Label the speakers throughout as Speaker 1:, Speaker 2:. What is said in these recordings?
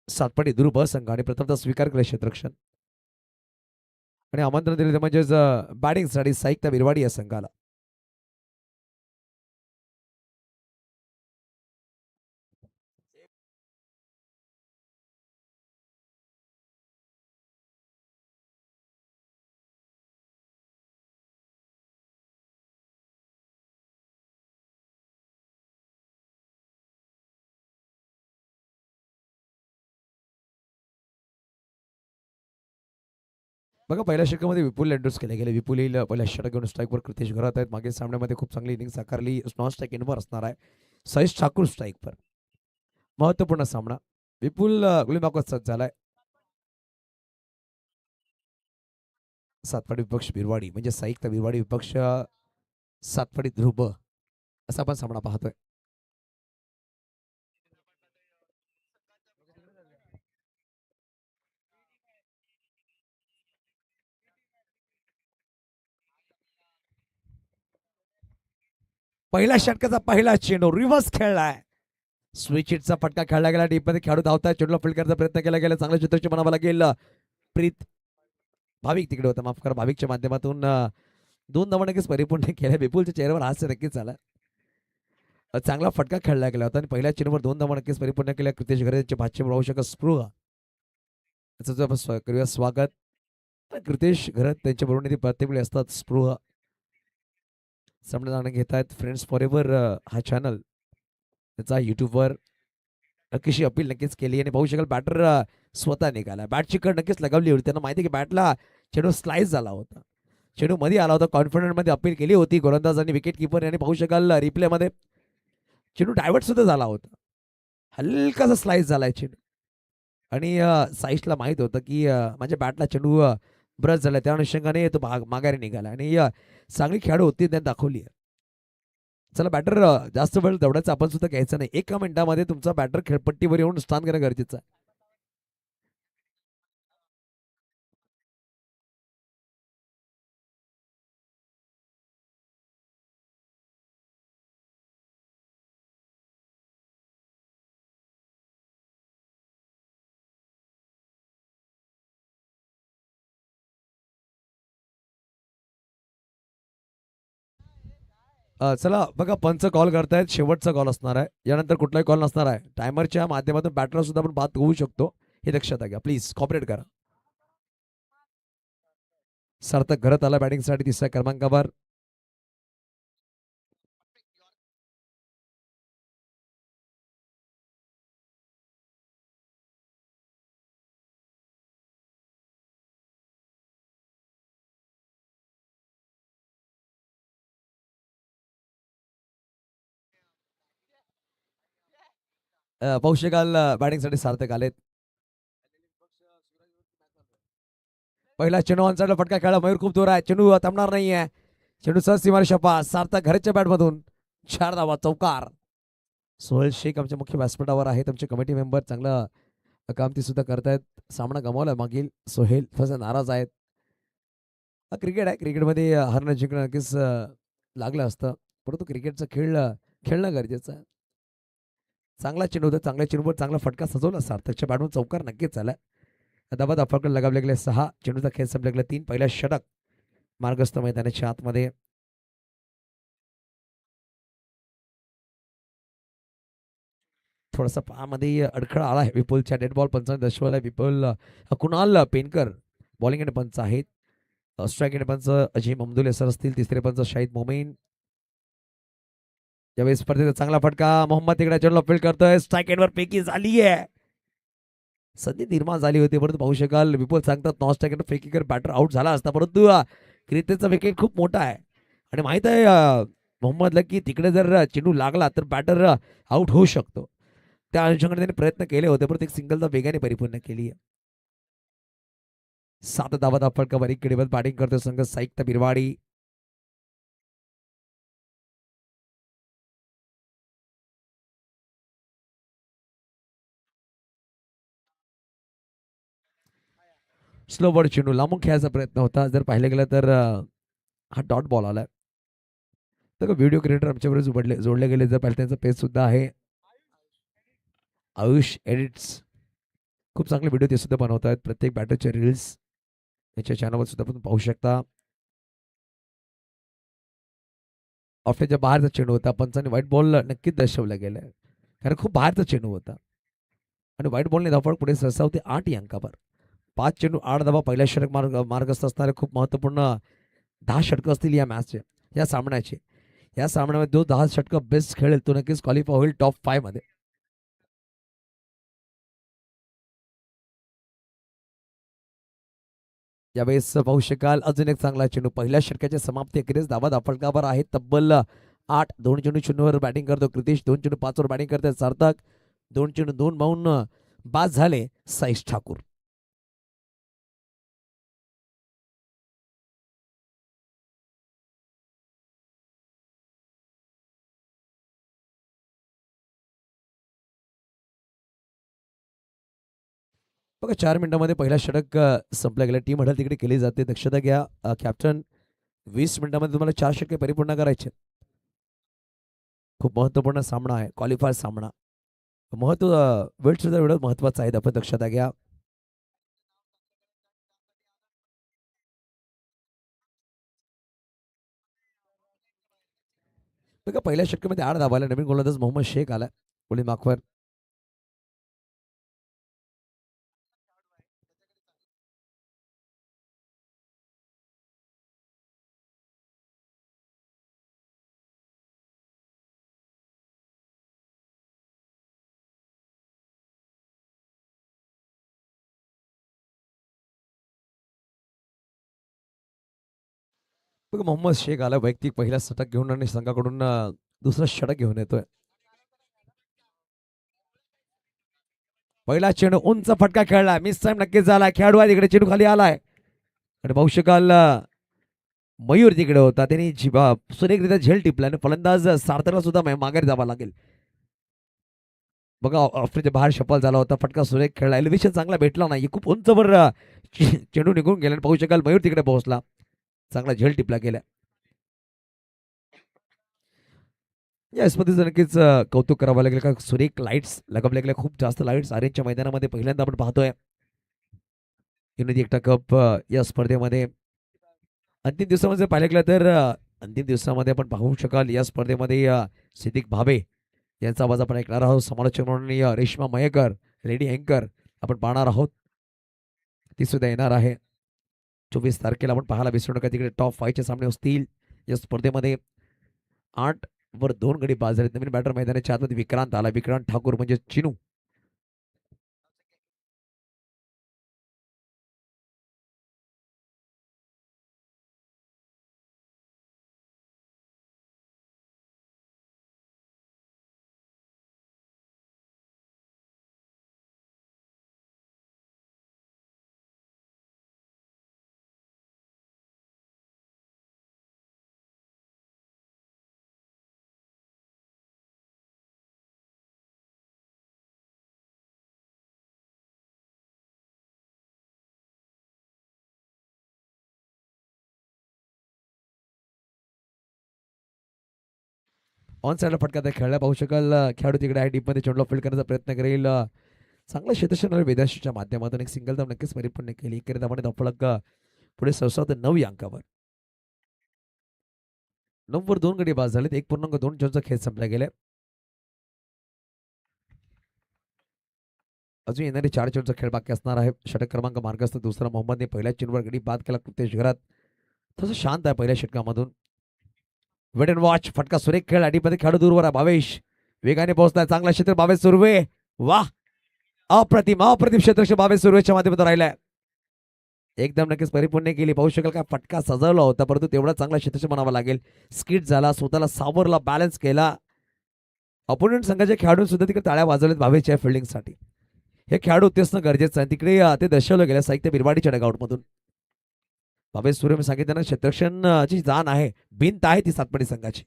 Speaker 1: सातपाडी ध्रुव संघ आणि प्रथमतः स्वीकार केले क्षेत्ररक्षण आणि आमंत्रण दिले म्हणजेच बॅटिंगसाठी साहित्य बिरवाडी या संघाला. बघा पहिल्या षटकामध्ये विपुल इंट्रोड्यूस केले गेले. विपुल येईल पहिल्या षटक घेऊन स्ट्राईकवर कृतेश घरात आहेत. मागील सामन्यामध्ये खूप चांगली इनिंग साकारली. नॉन स्ट्राईक इनवर असणार आहे. सहीश ठाकूर स्ट्राईकवर. महत्वपूर्ण सामना. विपुल गुलीमार्कवर सज्ज झालाय. सातपाडी विपक्ष बिरवाडी म्हणजे साहित्य बिरवाडी विपक्ष सातपाडी ध्रुव असा आपण सामना पाहतोय. पहिल्या षटकाचा पहिला चेंडू रिव्हर्स खेळलाय. स्विच हिटचा फटका खेळला गेला. डीपमध्ये खेळाडू धावताय. चेंडूला फील्ड करायचा प्रयत्न केला गेला. चांगल्या चित्रची म्हणावं लागेल. प्रीत भाविक तिकडे होता, माफ करा. भाविकच्या माध्यमातून दोन धावा नक्कीच परिपूर्ण केल्या. विपुलच्या चेहऱ्यावर हास्य नक्कीच आला. चांगला फटका खेळला गेला होता आणि पहिल्या चेंडूवर दोन धावा नक्कीच परिपूर्ण केल्या. कृतेश घरे यांचे भाष्य राहू शकत स्पृह याचं आपण करूया स्वागत. कृतेश घरत त्यांच्या बरोबर प्रत्येक वेळी असतात स्पृह. सामना जाणून घेत आहेत फ्रेंड्स फॉर एव्हर हा चॅनल त्याचा युट्यूबवर नक्कीशी अपील नक्कीच केली आणि पाहू शकाल बॅटर स्वतः निघाला. बॅटची कड नक्कीच लगावली होती. त्यांना माहिती की बॅटला चेंडू स्लाइस झाला होता. चेंडू मध्ये आला होता. कॉन्फिडंट मध्ये अपील केली होती गोलंदाज आणि विकेट किपर यांनी. पाहू शकाल रिप्ले मध्ये चेंडू डायव्हर्ट सुद्धा झाला होता. हलकासा स्लाइस झालाय चेंडू आणि साईशला माहित होतं की माझ्या बॅटला चेंडू ब्रश झाला. त्या अनुषंगाने तो माघारी निघाला आणि चांगली खेळाडू होती त्यांनी दाखवली आहे. चला बॅटर जास्त वेळ दौडायचं आपण सुद्धा घ्यायचं नाही. एका मिनिटामध्ये तुमचा बॅटर खेळपट्टीवर येऊन स्थान घेणं गरजेचं आहे. चला बघा पंच कॉल करतायत. शेवटचा कॉल असणार आहे. यानंतर कुठलाही कॉल नसणार आहे. टायमरच्या माध्यमातून बॅटरला सुद्धा आपण बात होऊ शकतो हे लक्षात घ्या. प्लीज कॉपरेट करा. सार्थक घरात आला बॅटिंगसाठी तिसऱ्या क्रमांकावर. पाहू शकाल बॅटिंगसाठी सार्थक आलेत. पहिला चेंडू ऑनसाइडला फटका खेळला. मयूर खूप दूर आहे. चेंडू थांबणार नाहीये. चेंडू सहज सीमार शपा. सार्थक घरच्या बॅटमधून 4 धावा चौकार. सोहेल शेख आमच्या मुख्य व्यासपीठावर आहेत. आमचे कमिटी मेंबर चांगलं काम ती सुद्धा करतायत. सामना गमावला मागील. सोहेल थोडासा नाराज आहेत. क्रिकेट आहे. क्रिकेटमध्ये हरणं जिंकणं नक्कीच लागलं असतं. परंतु क्रिकेटचा खेळ खेळणं गरजेचं आहे. चांगला चेंडू होता. चांगल्या चेंडूवर चांगला फटका सजवला. सार्थकच्या बॅटमधून चौकार नक्कीच झाला. दबाद अफाकडे लगावले गेले 6. चेंडूचा खेळ संपला गेला 3. पहिल्या षटक मार्गस्थ मैदानाच्या आतमध्ये. थोडासा पायामध्ये अडखळा आला आहे विपुलच्या. डेड बॉल पंचाने दर्शवला. विपुल कुणाल पेनकर बॉलिंग एंड पंच आहेत. Strike and punch Ajay ममदुले sir असतील. तिसरे पंच शाहिद मोमीन. यावेळी स्पर्धेचा चांगला फटका. मोहम्मद तिकडे चेंडूला फील्ड करतोय. स्ट्राईक एंडवर फेकी झाली आहे. संधी निर्माण झाली होती परंतु पाहू शकाल विपुल सांगतात नॉन स्ट्राईक एंड फेकी कर बॅटर आउट झाला असता. परंतु क्रिकेटचा विकेट खूप मोठा आहे आणि माहित आहे मोहम्मदला की तिकडे जर चेंडू लागला तर बॅटर आउट होऊ शकतो. त्या अनुषंगाने त्यांनी प्रयत्न केले होते परंतु एक सिंगलचा वेगाने परिपूर्ण केली आहे. 7 धावा फटका. बारीक केडीवर बॅटिंग करतो संघ साहित्य बिरवाडी. स्लो बॉल चेंडू लांबून खेळायचा प्रयत्न होता. जर पाहिलं गेलं तर हा डॉट बॉल आलाय. तर व्हिडिओ क्रिएटर आमच्याबरोबर जोडले गेले. जर पाहिलं त्यांचा पेज सुद्धा आहे आयुष एडिट्स. खूप चांगले व्हिडिओ ते सुद्धा बनवत आहेत. प्रत्येक बॅटरचे रील्स याच्या चॅनलवर सुद्धा आपण पाहू शकता. ऑफिसच्या बाहेरचा चेंडू होता. पंचांनी व्हाईट बॉल नक्कीच दर्शवला गेलाय. कारण खूप बाहेरचा चेंडू होता आणि व्हाईट बॉलने धावफळ पुढे सरसावते 8 अंकावर. 5 चेंडू 8 धावा पहिल्या षटक मार्गस्थ असणारे खूप महत्त्वपूर्ण 10 षटकं असतील या मॅचचे, या सामन्याचे. या सामन्यामध्ये जो 10 षटकं बेस्ट खेळेल तो नक्कीच क्वालिफाय होईल टॉप 5 मध्ये. यावेळेस पाहू शकाल अजून एक चांगला चेंडू पहिल्या षटकाच्या समाप्तीखेरीज धावा दाफळकावर आहे तब्बल 8. 2 चेंडू 0 बॅटिंग करतो कृतीश. 2 चेंडू 5 बॅटिंग करते सार्थक. 2 चेंडू 2 माऊन बाद झाले साईश ठाकूर. बघा 4 मिनिटांमध्ये पहिला षटक संपला गेला. टीम हडल तिकडे केली जाते. दक्षता घ्या कॅप्टन. 20 मिनिटांमध्ये तुम्हाला 4 षटके परिपूर्ण करायचे. खूप महत्वपूर्ण सामना आहे, क्वालिफायर सामना. महत्व वेळ सुद्धा एवढं महत्वाचं आहे, आपण दक्षता घ्या. बघा पहिल्या षटकामध्ये 8 धावाला नवीन गोलंदाज मोहम्मद शेख आला गोली मागवर. बघा मोहम्मद शेख आला वैयक्तिक पहिला षटक घेऊन आणि संघाकडून दुसरं षटक घेऊन येतोय. पहिला चेंडू उंच फटका खेळला, मिस टाइम नक्कीच झाला. खेळाडू आहे तिकडे, चेंडू खाली आलाय आणि पाहू शकाल मयूर तिकडे होता, त्यांनी सुरेखरित्या झेल टिपला आणि फलंदाज सार्थकला सुद्धा माघारी जावा लागेल. बघा ऑफिसच्या बाहेर शपल झाला होता, फटका सुरेख खेळला, एलिव्हेशन चांगला भेटला नाही, खूप उंचवर चेंडू निघून गेला. पाहू शकाल मयूर तिकडे पोहोचला, चांगला झेल टिपला गेला. या स्पर्धेचं नक्कीच कौतुक करावं लागेल का सुरेख लाईट्स लगवल्या गेल्या, खूप जास्त लाईट्स आरेंजच्या मैदानामध्ये पहिल्यांदा आपण पाहतोय. युनिटी एकटा कप या स्पर्धेमध्ये अंतिम दिवसामध्ये जर पाहिलं गेलं तर अंतिम दिवसामध्ये आपण पाहू शकाल या स्पर्धेमध्ये सिद्दीक भाबे यांचा आवाज आपण ऐकणार आहोत. समालोचक म्हणून रेश्मा मयेकर लेडी अँकर आपण पाहणार आहोत, ती सुद्धा येणार आहे. 24 तारखेला आपण पाहायला विसरू नका. तिकडे टॉप 5 सामने असतील या स्पर्धेमध्ये. 8 वर 2 गडी बाद झाले. नवीन बॅटर मैदानाच्या आतमध्ये विक्रांत आला, विक्रांत ठाकूर म्हणजे चिनू. ऑन साईडला फटका त्या खेळला पाहू शकाल. खेळाडू तिकडे आहे, डीपमध्ये चेंडूला फील्ड करण्याचा प्रयत्न करेल. चांगला क्षेत्रक्षण वेदाशीच्या माध्यमातून एक सिंगल धाव नक्कीच परिपूर्ण केली. इकडे धावाने धावफलक पुढे 9 अंकावर. 9 वर 2 गडी बाद झालेत. 1.2 चेंडूचा खेळ संपला गेला. अजून येणारे 4 चेंडूचा खेळ बाकी असणार आहे. षटक क्रमांक मार्गस्थ दुसरा मोहम्मदने पहिल्या चेंडूवर गडी बाद केला. कृतेश घरात थोडं शांत आहे पहिल्या षटकामधून. वेट अँड वॉच फटका सुरेख खेळ, अडीमध्ये खेळाडू दूरवर आहे. भावेश वेगाने पोहोचलाय, चांगला क्षेत्र भावेश सुर्वे. वाह, अप्रतिम अप्रतिम क्षेत्रक्षण भावेश सुर्वेच्या माध्यमातून राहिलाय. एकदम नक्कीच परिपूर्ण केली. पाहू शकाल काय फटका सजवला होता, परंतु तेवढा चांगला क्षेत्रक्षण म्हणावा लागेल. स्किट झाला, स्वतःला सावरला, बॅलन्स केला. अपोनंट संघाच्या खेळाडून सुद्धा तिकडे टाळ्या वाजवल्यात भावेशच्या फिल्डिंगसाठी. हे खेळाडू असणं गरजेचं आहे. तिकडे ते दर्शवलं गेलं साहित्य बिरवाडीच्या डगआउटमधून. भावेश सूर्य मी सांगितलं ना, क्षेत्रक्षणची जाण आहे, भिंत आहे ती सातपडी संघाची.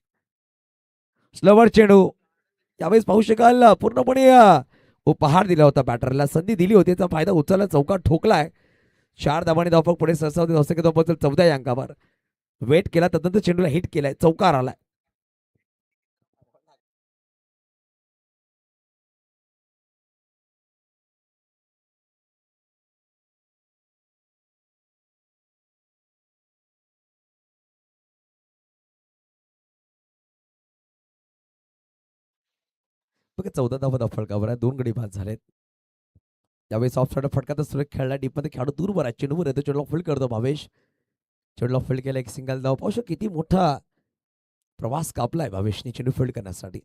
Speaker 1: स्लोवर चेंडू यावेळेस पाहू शकाल पूर्णपणे उपहार दिला होता बॅटरला, संधी दिली होती, त्याचा फायदा उचलला, चौकार ठोकलाय. 4 धावांनी धावफलक पुढे सरसावते 14 अंकावर. वेट केला, तदनंतर चेंडूला हिट केलाय, चौकार आलाय. बघा 14 धावा फटकावर आहे, 2 गडी बाद झालेत. यावेळी ऑफ साइड फटका तर सुरेख खेळला, डीपमध्ये खेळाडू दूर आहे, चेंडूवर येतो, चेंडूला फील्ड करतो भावेश. चेंडूला फील्ड केला, एक सिंगल धाव. पाहू शकतो किती मोठा प्रवास कापलाय भावेशने चेंडू फील्ड करण्यासाठी.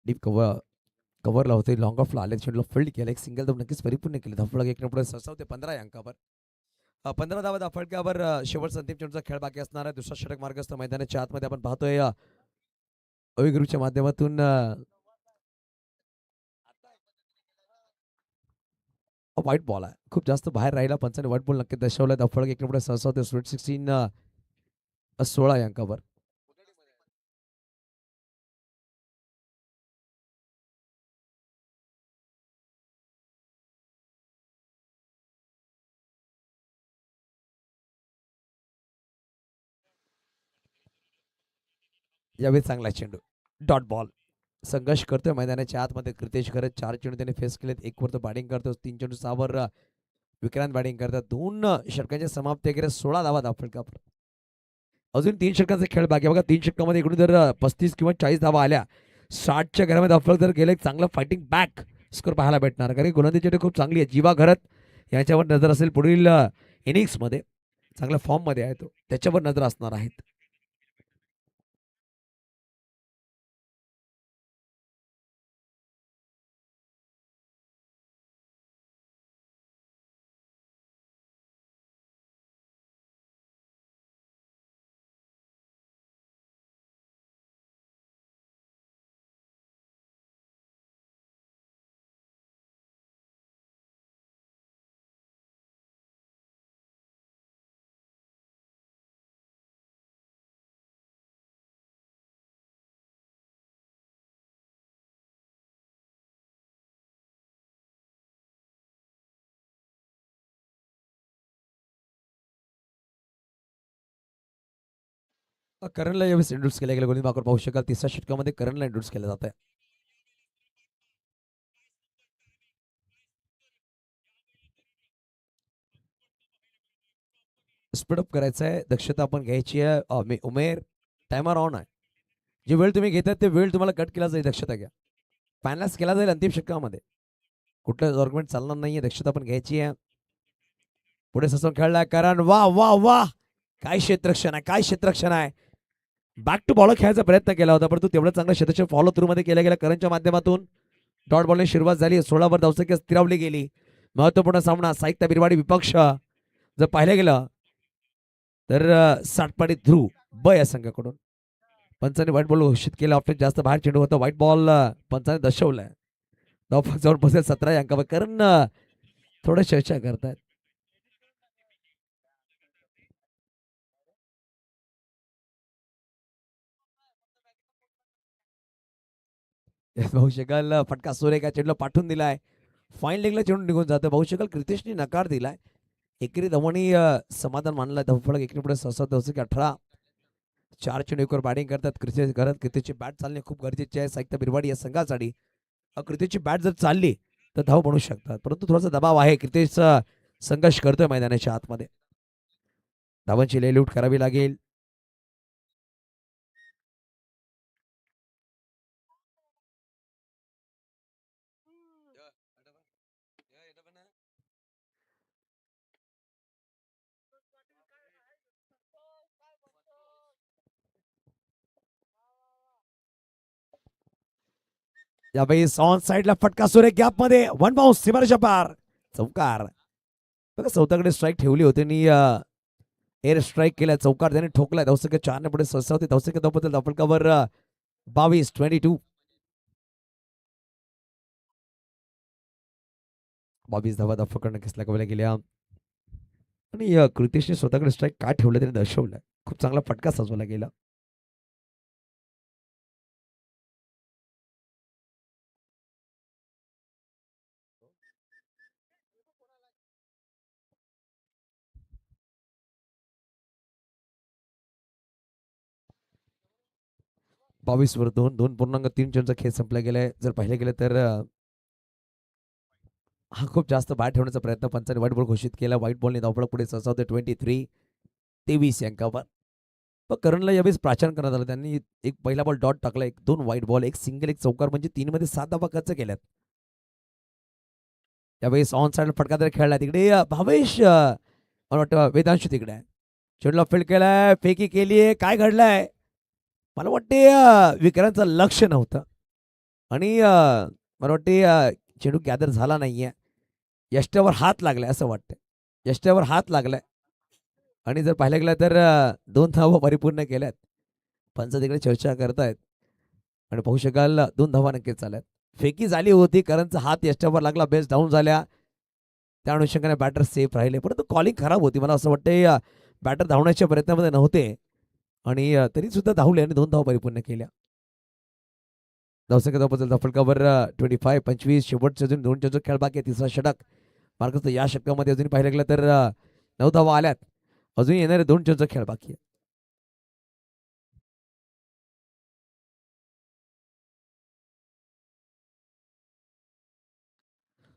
Speaker 1: डीप कव्हरला होते, लॉंग ऑफला आले, चेंडूला फील्ड केला, एक सिंगल धाव नक्कीच परिपूर्ण केली. धावफलक 1 पुढे सरसावते 15 या अंकावर. 15 धावा फटक्यावर शेवटचा अंतिम चेंडूचा खेळ बाकी असणार आहे. दुसरा षटक मार्गस्थ मैदानाच्या आतमध्ये आपण पाहतोय अविग्रूच्या माध्यमातून व्हाईट बॉल आहे, खूप जास्त बाहेर राहिला, पंचाने व्हाईट बॉल नक्की दर्शवलाय. धावफलक 1 पुढे सरसावते स्वीट 16 16 या अंकावर. यावेळी चांगला चेंडू, डॉट बॉल. संघर्ष करतोय मैदानाच्या आतमध्ये कृतेश करत, 4 चेंडू त्याने फेस केलेत, 1 वर तो बॅटिंग करतो, 3 चेंडू 6 वर विक्रांत बॅटिंग करतात. 2 षटकांच्या समाप्ती केल्या, 16 धावा धावफलकावर. अजून 3 षटकांचा खेळ बाकी आहे बघा. 3 षटकामध्ये इकडून जर 35 किंवा 40 धावा आल्या, 60च्या घरामध्ये धावफलक जर गेले, चांगलं फायटिंग बॅक स्कोर पाहायला भेटणार. कारण गोलंदाजी खूप चांगली आहे. जीवा घरत यांच्यावर नजर असेल पुढील इनिंग्समध्ये, चांगल्या फॉर्ममध्ये आहे तो, त्याच्यावर नजर असणार आहेत. करणला यावेळेस इंट्रोड्यूस केल्या गेल्या गोलंदाज मागून पाहू शकाल. 3ऱ्या षटकामध्ये करणला इंट्रोड्यूस केलं जात आहे. स्पीडअप करायचं आहे, दक्षता आपण घ्यायची आहे. उमेर टायमर ऑन आहे. जे वेळ तुम्ही घेतात ते वेळ तुम्हाला कट केला जाईल, दक्षता घ्या. फायनलाइज केला जाईल अंतिम षटकामध्ये, कुठलं आर्ग्युमेंट चालणार नाहीये, दक्षता पण घ्यायची आहे. पुढे ससून खेळलाय करण, वा वा वा, काय क्षेत्रक्षण आहे, काय क्षेत्रक्षण आहे. बॅक टू बॉल खेळायचा प्रयत्न केला होता, परंतु तेवढं चांगलं क्षेत्रक्षण फॉलो थ्रू मध्ये केलं गेलं करणच्या माध्यमातून. डॉट बॉलने सुरुवात झाली, 16 वर धावसंख्या स्थिरावली गेली. महत्वपूर्ण सामना साहित्य बिरवाडी विपक्ष जर पाहिलं गेलं तर साठपाडी ध्रुव ब या संघाकडून पंचाने व्हाईट बॉल घोषित केला. ऑप्शन जास्त बाहेर चेंडू होता, व्हाईट बॉल पंचाने दर्शवलाय. धाव जाऊन बसेल 17 या अंकावर. कारण थोडं चर्चा करतायत. भाऊ शकाल फटका सुरेखा चेंडूला पाठवून दिलाय, फाईन लेगला चेंडू निघून जातो. भाऊ शकाल क्रितेशने नकार दिलाय. एकेरी धवणी समाधान मानला. धावफलक एकेरी पुढे 18. 4 चेंडू एकवर बॅटिंग करतात क्रितेश करत. क्रितेशची बॅट चालणे खूप गरजेचे आहे साहित्य बिरवाडी या संघासाठी. क्रितेशची बॅट जर चालली तर धाव बनू शकतात, परंतु थोडासा दबाव आहे. क्रितेशचा संघर्ष करतोय मैदानाच्या आतमध्ये, धावांची लूट करावी लागेल. यावेळी ऑन साइडला फटका सुरेख गॅप मध्ये, वन बाउन्स सीमारेषा पार, चौकार. बघा चौथाकडे स्ट्राईक ठेवली होती आणि एअर स्ट्राईक केला, चौकार त्याने ठोकलाय. धावसंख्या 4 ने पुढे सरसावते. धावसंख्या धावबद्दल धावफलकावर 22 धावा धावफलकाने घेतला गवल्या गेल्या. आणि कृतेशने स्वतःकडे स्ट्राईक का ठेवलं त्याने दर्शवलं. खूप चांगला फटका सजवला गेला. बावीस वर 2.3 चेंडूचा खेळ संपला गेलाय. जर पाहिलं गेलं तर हा खूप जास्त बाहेर ठेवण्याचा प्रयत्न पंचाने व्हाईट बॉल घोषित केला. व्हाईट बॉलने धावफलक पुढे सरसावते 23 23 अंकावर. पण करणला यावेळेस प्राचार करण्यात आलं. त्यांनी एक पहिला बॉल डॉट टाकला, एक 2 वाईट बॉल, एक सिंगल, एक चौकार म्हणजे 3 मध्ये 7 धावा खर्च केल्यात. त्यावेळेस ऑन साइड फटका तरी खेळला तिकडे भावेश मला वाटतं वेदांशू तिकडे आहे. चेंडूला फील्ड केलाय, फेकी केलीये, काय घडलंय? मला वाटते विक्रांतचं लक्ष नव्हतं आणि मला वाटते चेंडू गॅदर झाला नाहीये. यष्ट्यावर हात लागलाय असं वाटतं. यष्ट्यावर हात लागलाय आणि जर पाहायला गेलं तर 2 धावा परिपूर्ण केल्यात. पंच तिकडे चर्चा करतायत आणि पाहू शकाल 2 धावा नक्कीच झाल्यात. फेकी झाली होती, करणचा हात यष्ट्यावर लागला, बेस डाऊन झाल्या. त्या अनुषंगाने बॅटर सेफ राहिले, परंतु कॉलिंग खराब होती. मला असं वाटतं बॅटर धावण्याच्या प्रयत्नामध्ये नव्हते आणि तरी सुद्धा धावले आणि 2 धावा परिपूर्ण केल्या. धावसंख्या धावपल फलकावर 25 25 शेवटचे अजून 2 चेंडूचा खेळ बाकी आहे. तिसरा षटक मार्कसचं या षटकामध्ये अजून पाहायला गेलं तर 9 धावा आल्यात. अजून येणारे 2 चेंडूचा खेळ बाकी आहे.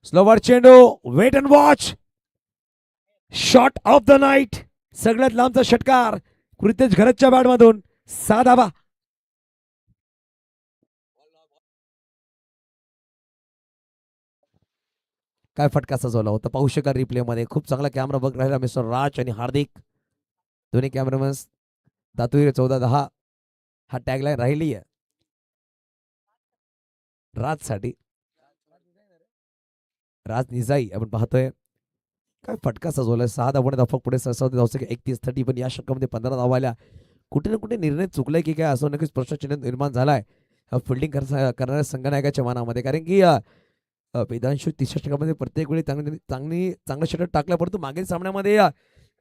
Speaker 1: स्लोवर चेंडू, wait and watch, shot of the night, सगळ्यात लांबचा षटकार कृतेश घरतच्या बॅटमधून 6 धावा. काय फटका सजवला होता पाहू शकाल रिप्ले मध्ये. खूप चांगला कॅमेरा बघ राहिला मिस्टर राज आणि हार्दिक, दोन्ही कॅमेरामॅन. दातुरी 14-10 हा टॅगलाईन राहिली आहे राजसाठी. राज निजाई आपण पाहतोय. काय फटका सजवलाय, 6 धावाने धावफक पुढे सरसावते. धावसंख्या 31-30, पण या षटकामध्ये 15 धावा आल्या. कुठे ना कुठे निर्णय चुकलाय की काय असं नक्कीच प्रश्नचिन्ह निर्माण झालाय फिल्डिंग करणाऱ्या संघनायकाच्या मनामध्ये. कारण की वेदांशू 30 षटकामध्ये प्रत्येक वेळी चांगलं षटक टाकलं, परंतु मागील सामन्यामध्ये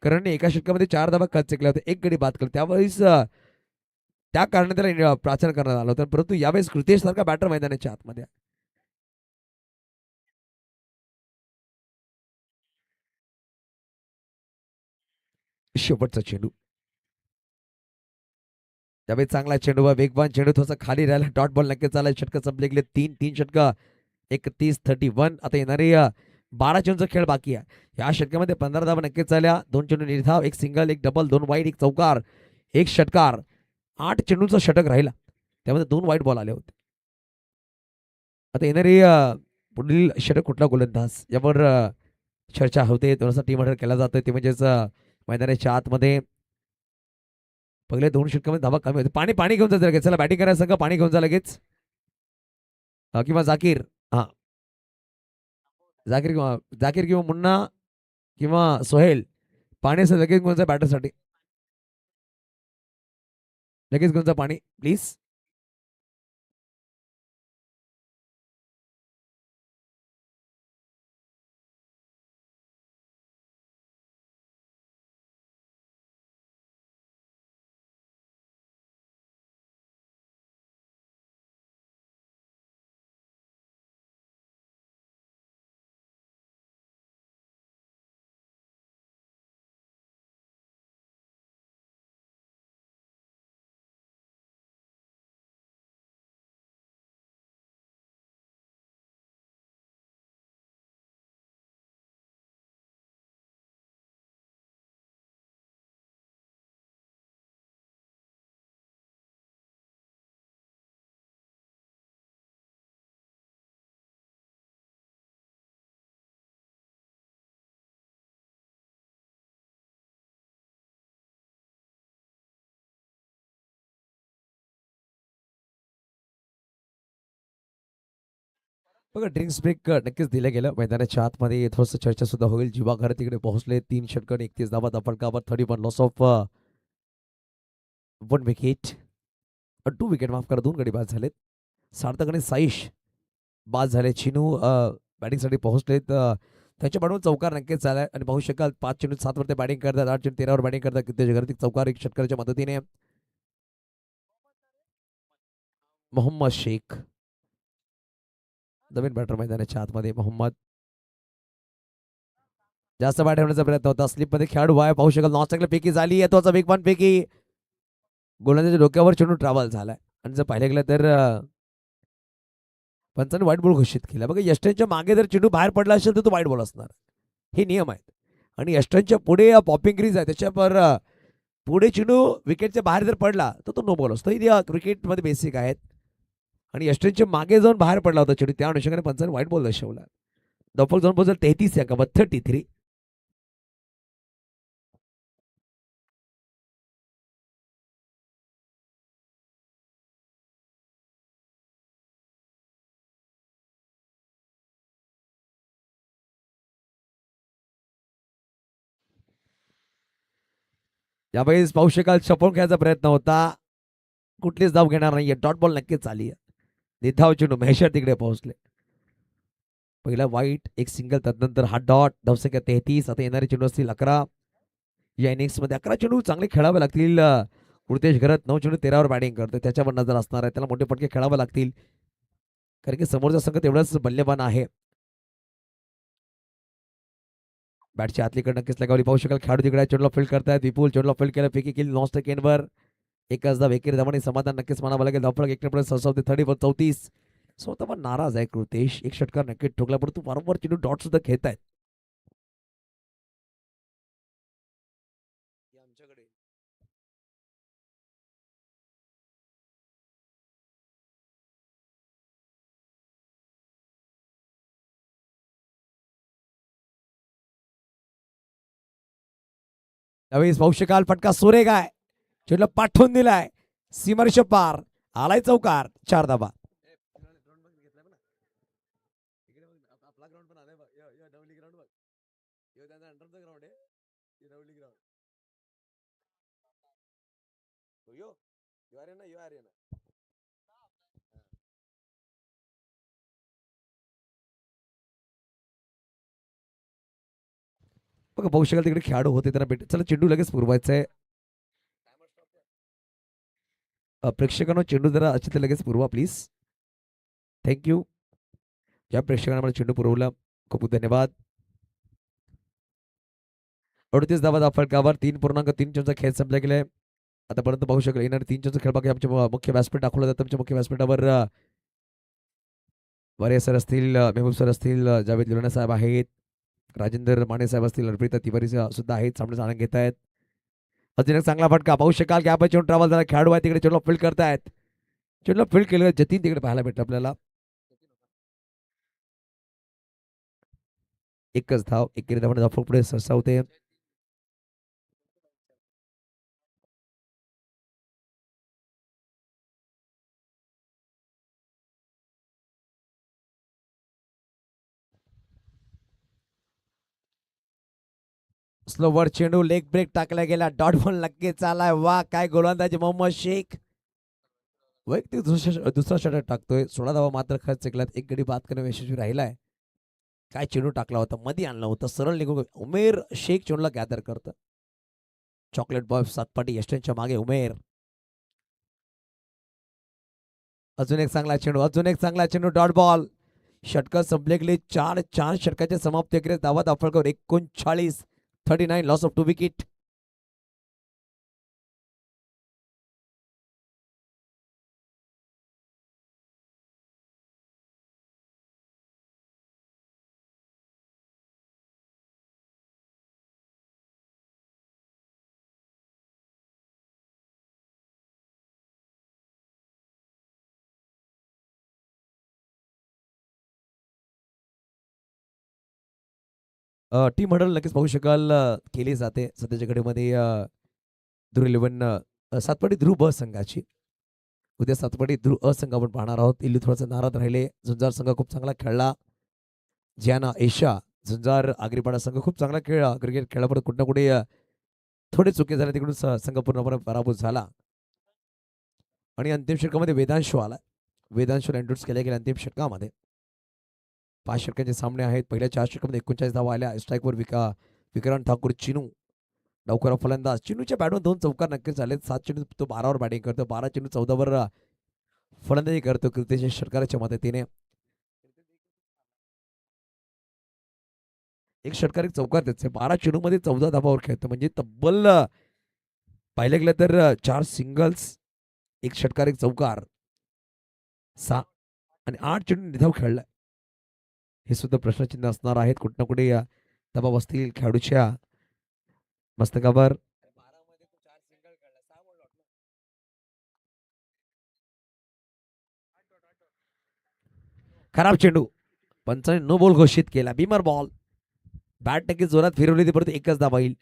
Speaker 1: करणने एका षटकामध्ये 4 धावा खर्च केल्या होत्या, 1 गडी बाद केला. त्यावेळेस त्या कारणाने त्याला प्राचार करण्यात आलं होतं, परंतु यावेळेस कृतेश सारखा बॅटर मैदानाच्या आतमध्ये. शेवटचा चेंडू, त्यावेळेस चांगला चेंडू, वेगवान चेंडू, थोडासा खाली राहिला, डॉट बॉल नक्कीच चालला. षटक संपले गेले 3 षटक, 31-31. आता येणारे 12 चेंडूचा खेळ बाकी आहे. या षटकामध्ये 15 धावा नक्कीच झाल्या. 2 चेंडू निर्धाव, 1 सिंगल, 1 डबल, 2 वाईड, 1 चौकार, 1 षटकार. 8 चेंडूचा षटक राहिला, त्यामध्ये 2 वाईट बॉल आले होते. आता येणारे पुढील षटक कुठला गोलंदाज यावर चर्चा होते, थोडासा टीम ऑर्डर केला जातोय. ते म्हणजेच मैदानाच्या आतमध्ये पहिले 2 षटकामध्ये धावा कमी होते. पाणी पाणी घेऊन जा लगेच, चला बॅटिंग करायचं का, पाणी घेऊन जा लगेच. किंवा जाकीर, हा जाकीर किंवा मुन्ना किंवा सोहेल, पाणी असं लगेच घेऊन जा बॅटरसाठी. लगेच घेऊन जा पाणी प्लीज. बघा ड्रिंक्स ब्रेक नक्कीच दिलं गेलं. मैदानाच्या आतमध्ये थोडंसं चर्चा सुद्धा होईल. जीवा घर तिकडे पोहोचले. 3 षटकं 31 धावा, फटकावर 31 लॉस ऑफ 1 विकेट, 2 विकेट माफ करा, 2 गडी बाद झालेत. सार्थक आणि साईश बाद झाले. चिनू बॅटिंगसाठी पोहोचलेत. त्याच्या बॅटवर चौकार नक्कीच झालाय आणि पाहू शकाल 5 चेंडू 7 वरती बॅटिंग करतात, 8 चेंडू 13 वर बॅटिंग करतात. किती घरती चौकार 1 षटकाच्या मदतीने. मोहम्मद शेख नवीन बॅटर मैदानाच्या आतमध्ये. मोहम्मद जास्त बॅट ठेवण्याचा प्रयत्न होता. स्लिपमध्ये खेळाडू आहे पाहू शकाल. नॉन पैकी झाली आहे, तो वेगवान पैकी गोलंदाजाच्या डोक्यावर चेंडू ट्रॅव्हल झालाय आणि जर पाहिलं गेलं तर पंचांनी व्हाईट बॉल घोषित केला. बघा यष्टनच्या मागे जर चेंडू बाहेर पडला असेल तर तो व्हाईट बॉल असणार, हे नियम आहेत. आणि यष्टनच्या पुढे पॉपिंग ग्रीज आहे, त्याच्यावर पुढे चेंडू विकेटच्या बाहेर जर पडला तर तो नो बॉल असतो. क्रिकेटमध्ये बेसिक आहेत. आणि यष्टेनच्या मागे जाऊन बाहेर पडला होता चेंडू, त्या अनुषंगाने पंचाने व्हाईट बॉल दर्शवला. धावफलक जाऊन पोहोचला 33 या 33. यावेळेस पाहू शकाल चपळून खेळायचा प्रयत्न होता, कुठलीच धाव घेणार नाहीये. डॉट बॉल नक्कीच आली. निधाव चेंडू महेश्वर तिकडे पोहोचले. पहिला वाईट, एक सिंगल, त्यानंतर हा डॉट. धावसंख्या 33. आता येणारे चेंडू असतील 11. या इनिंग्स मध्ये 11 चेंडू चांगले खेळावे लागतील. कृतेश घरत 9 चेंडू 13वर बॅटिंग करतो, त्याच्यावर नजर असणार आहे. त्याला मोठे फटके खेळावे लागतील, कारण की समोरचा संघ तेवढाच बल्लेबान आहे. बॅटची आतलीकडे नक्कीच लगावली. पाहू शकाल खेळाडू तिकडे चेंडूला फील्ड करतायत. विपुल चेंडूला फील्ड केलं, फेकी केली, नॉन स्टेकेनवर. एकच धाव, एकेरी धावांनी समाधान नक्कीच म्हणावं लागेल. धावफलक 1 सरसावते 34. स्वतः पण नाराज आहे कृतेश. एक षटकार नक्कीच ठोकला, परंतु वारंवार चेंडू डॉट सुद्धा खेळतायत. त्यावेळेस पाहू शकाल फटका सुरेख आहे, चेंडूला पाठवून दिलाय सीमारेषा पार. आलाय चौकार, 4 धावा. बघा पाहू शकाल तिकडे खेळाडू होते, त्यांना भेट. चला चेंडू लगेच पुरवायचा आहे. प्रेक्षकांनो चेंडू जरा अच्छे लगेच पुरवा प्लीज. थँक्यू. ज्या प्रेक्षकांना मला चेंडू पुरवला खूप खूप धन्यवाद. 38 धावा फलकावर. 3.3 चेंडूचा खेळ संपला गेलाय आतापर्यंत. पाहू शकाल येणारे 3 चेंडूचा खेळ बाकी आमचे मुख्य व्यासपीठ दाखवलं जातं. आमच्या मुख्य व्यासपीठावर वारे सर असतील, मेहबूब सर असतील, जावेद लुराना साहेब आहेत, राजेंद्र माने साहेब असतील, अर्पिता तिवारी सुद्धा आहेत, सामने आनंद घेत आहेत. अजून एक चांगला फटका पाहू शकाल. गॅप चेंडू ट्रॅव्हल झाला, खेळाडू आहे तिकडे, चेंडूला फील्ड करतायत. चेंडूला फील्ड केलं जतीन तिकडे पाहायला भेटतं आपल्याला. एकच धाव, एकेरी धावाने धाव पुढे सरसावते. स्लोवर चेंडू, लेग ब्रेक टाकला गेला, डॉट बॉल नक्कीच आलाय. वा काय गोलंदाजी मोहम्मद शेख. वैयक्तिक दुसरा षटक टाकतोय. 16 धावा मात्र खर्च केलात. एक गडी बाद करणे यशस्वी राहिलाय. काय चेंडू टाकला होता, मध्ये आणलं होतं, सरळ निघून. उमेर शेख चेंडूला गॅदर करतं. चॉकलेट बॉय सातपाटी यष्टेनच्या मागे उमेर. अजून एक चांगला चेंडू, अजून एक चांगला चेंडू, डॉट बॉल. षटक संपले गेले. 4 षटकाचे समाप्ती केले. धावा दाफळकर 39. 39 loss of 2 wicket. Team huddle नक्कीच पाहू शकाल केली जाते सध्याच्या घडीमध्ये. ध्रुव 11 सातपाटी ध्रुव ब संघाची. उद्या सातपाटी ध्रुव अ संघ आपण पाहणार आहोत. इल्ली थोडासा नाराज राहिले. झुंजार संघ खूप चांगला खेळला. जियाना एशा झुंजार आगरीपाडा संघ खूप चांगला खेळला. क्रिकेट खेळापर्यंत कुठे ना कुठे थोडे चुके झाले, तिकडून संघ पूर्णपणे पराभूत झाला. आणि अंतिम षटकामध्ये वेदांशू आला. वेदांशूला इंट्रोड्यूस केल्या गेल्या अंतिम षटकामध्ये. 5 षटकांचे सामने आहेत. पहिल्या 4 षटकामध्ये 39 धावा आल्या. स्ट्राईकवर विक्रांत ठाकूर चिनू डावकर फलंदाज. चिनूच्या बॅटवर 2 चौकार नक्कीच झाले. 7 चेंडू तो 12वर बॅटिंग करतो. 12 चेंडू 14वर फलंदाजी करतो कृतेश षटकाराच्या मदतीने. एक षटकार एक चौकार त्याचे. 12 चेंडू मध्ये 14 धावावर खेळतो, म्हणजे तब्बल पाहिलं गेलं तर 4 सिंगल्स, एक षटकार एक चौकार, 6 आणि 8 चेंडू निधाव खेळलाय. हे सुद्धा प्रश्नचिन्ह असणार आहेत. कुठे ना कुठे दबाव असतील खेळाडूच्या मस्तकावर. खराब चेंडू, पंचाने नो बॉल घोषित केला. बीमर बॉल, बॅट नक्की जोरात फिरवली ती, परत एकच धावा येईल.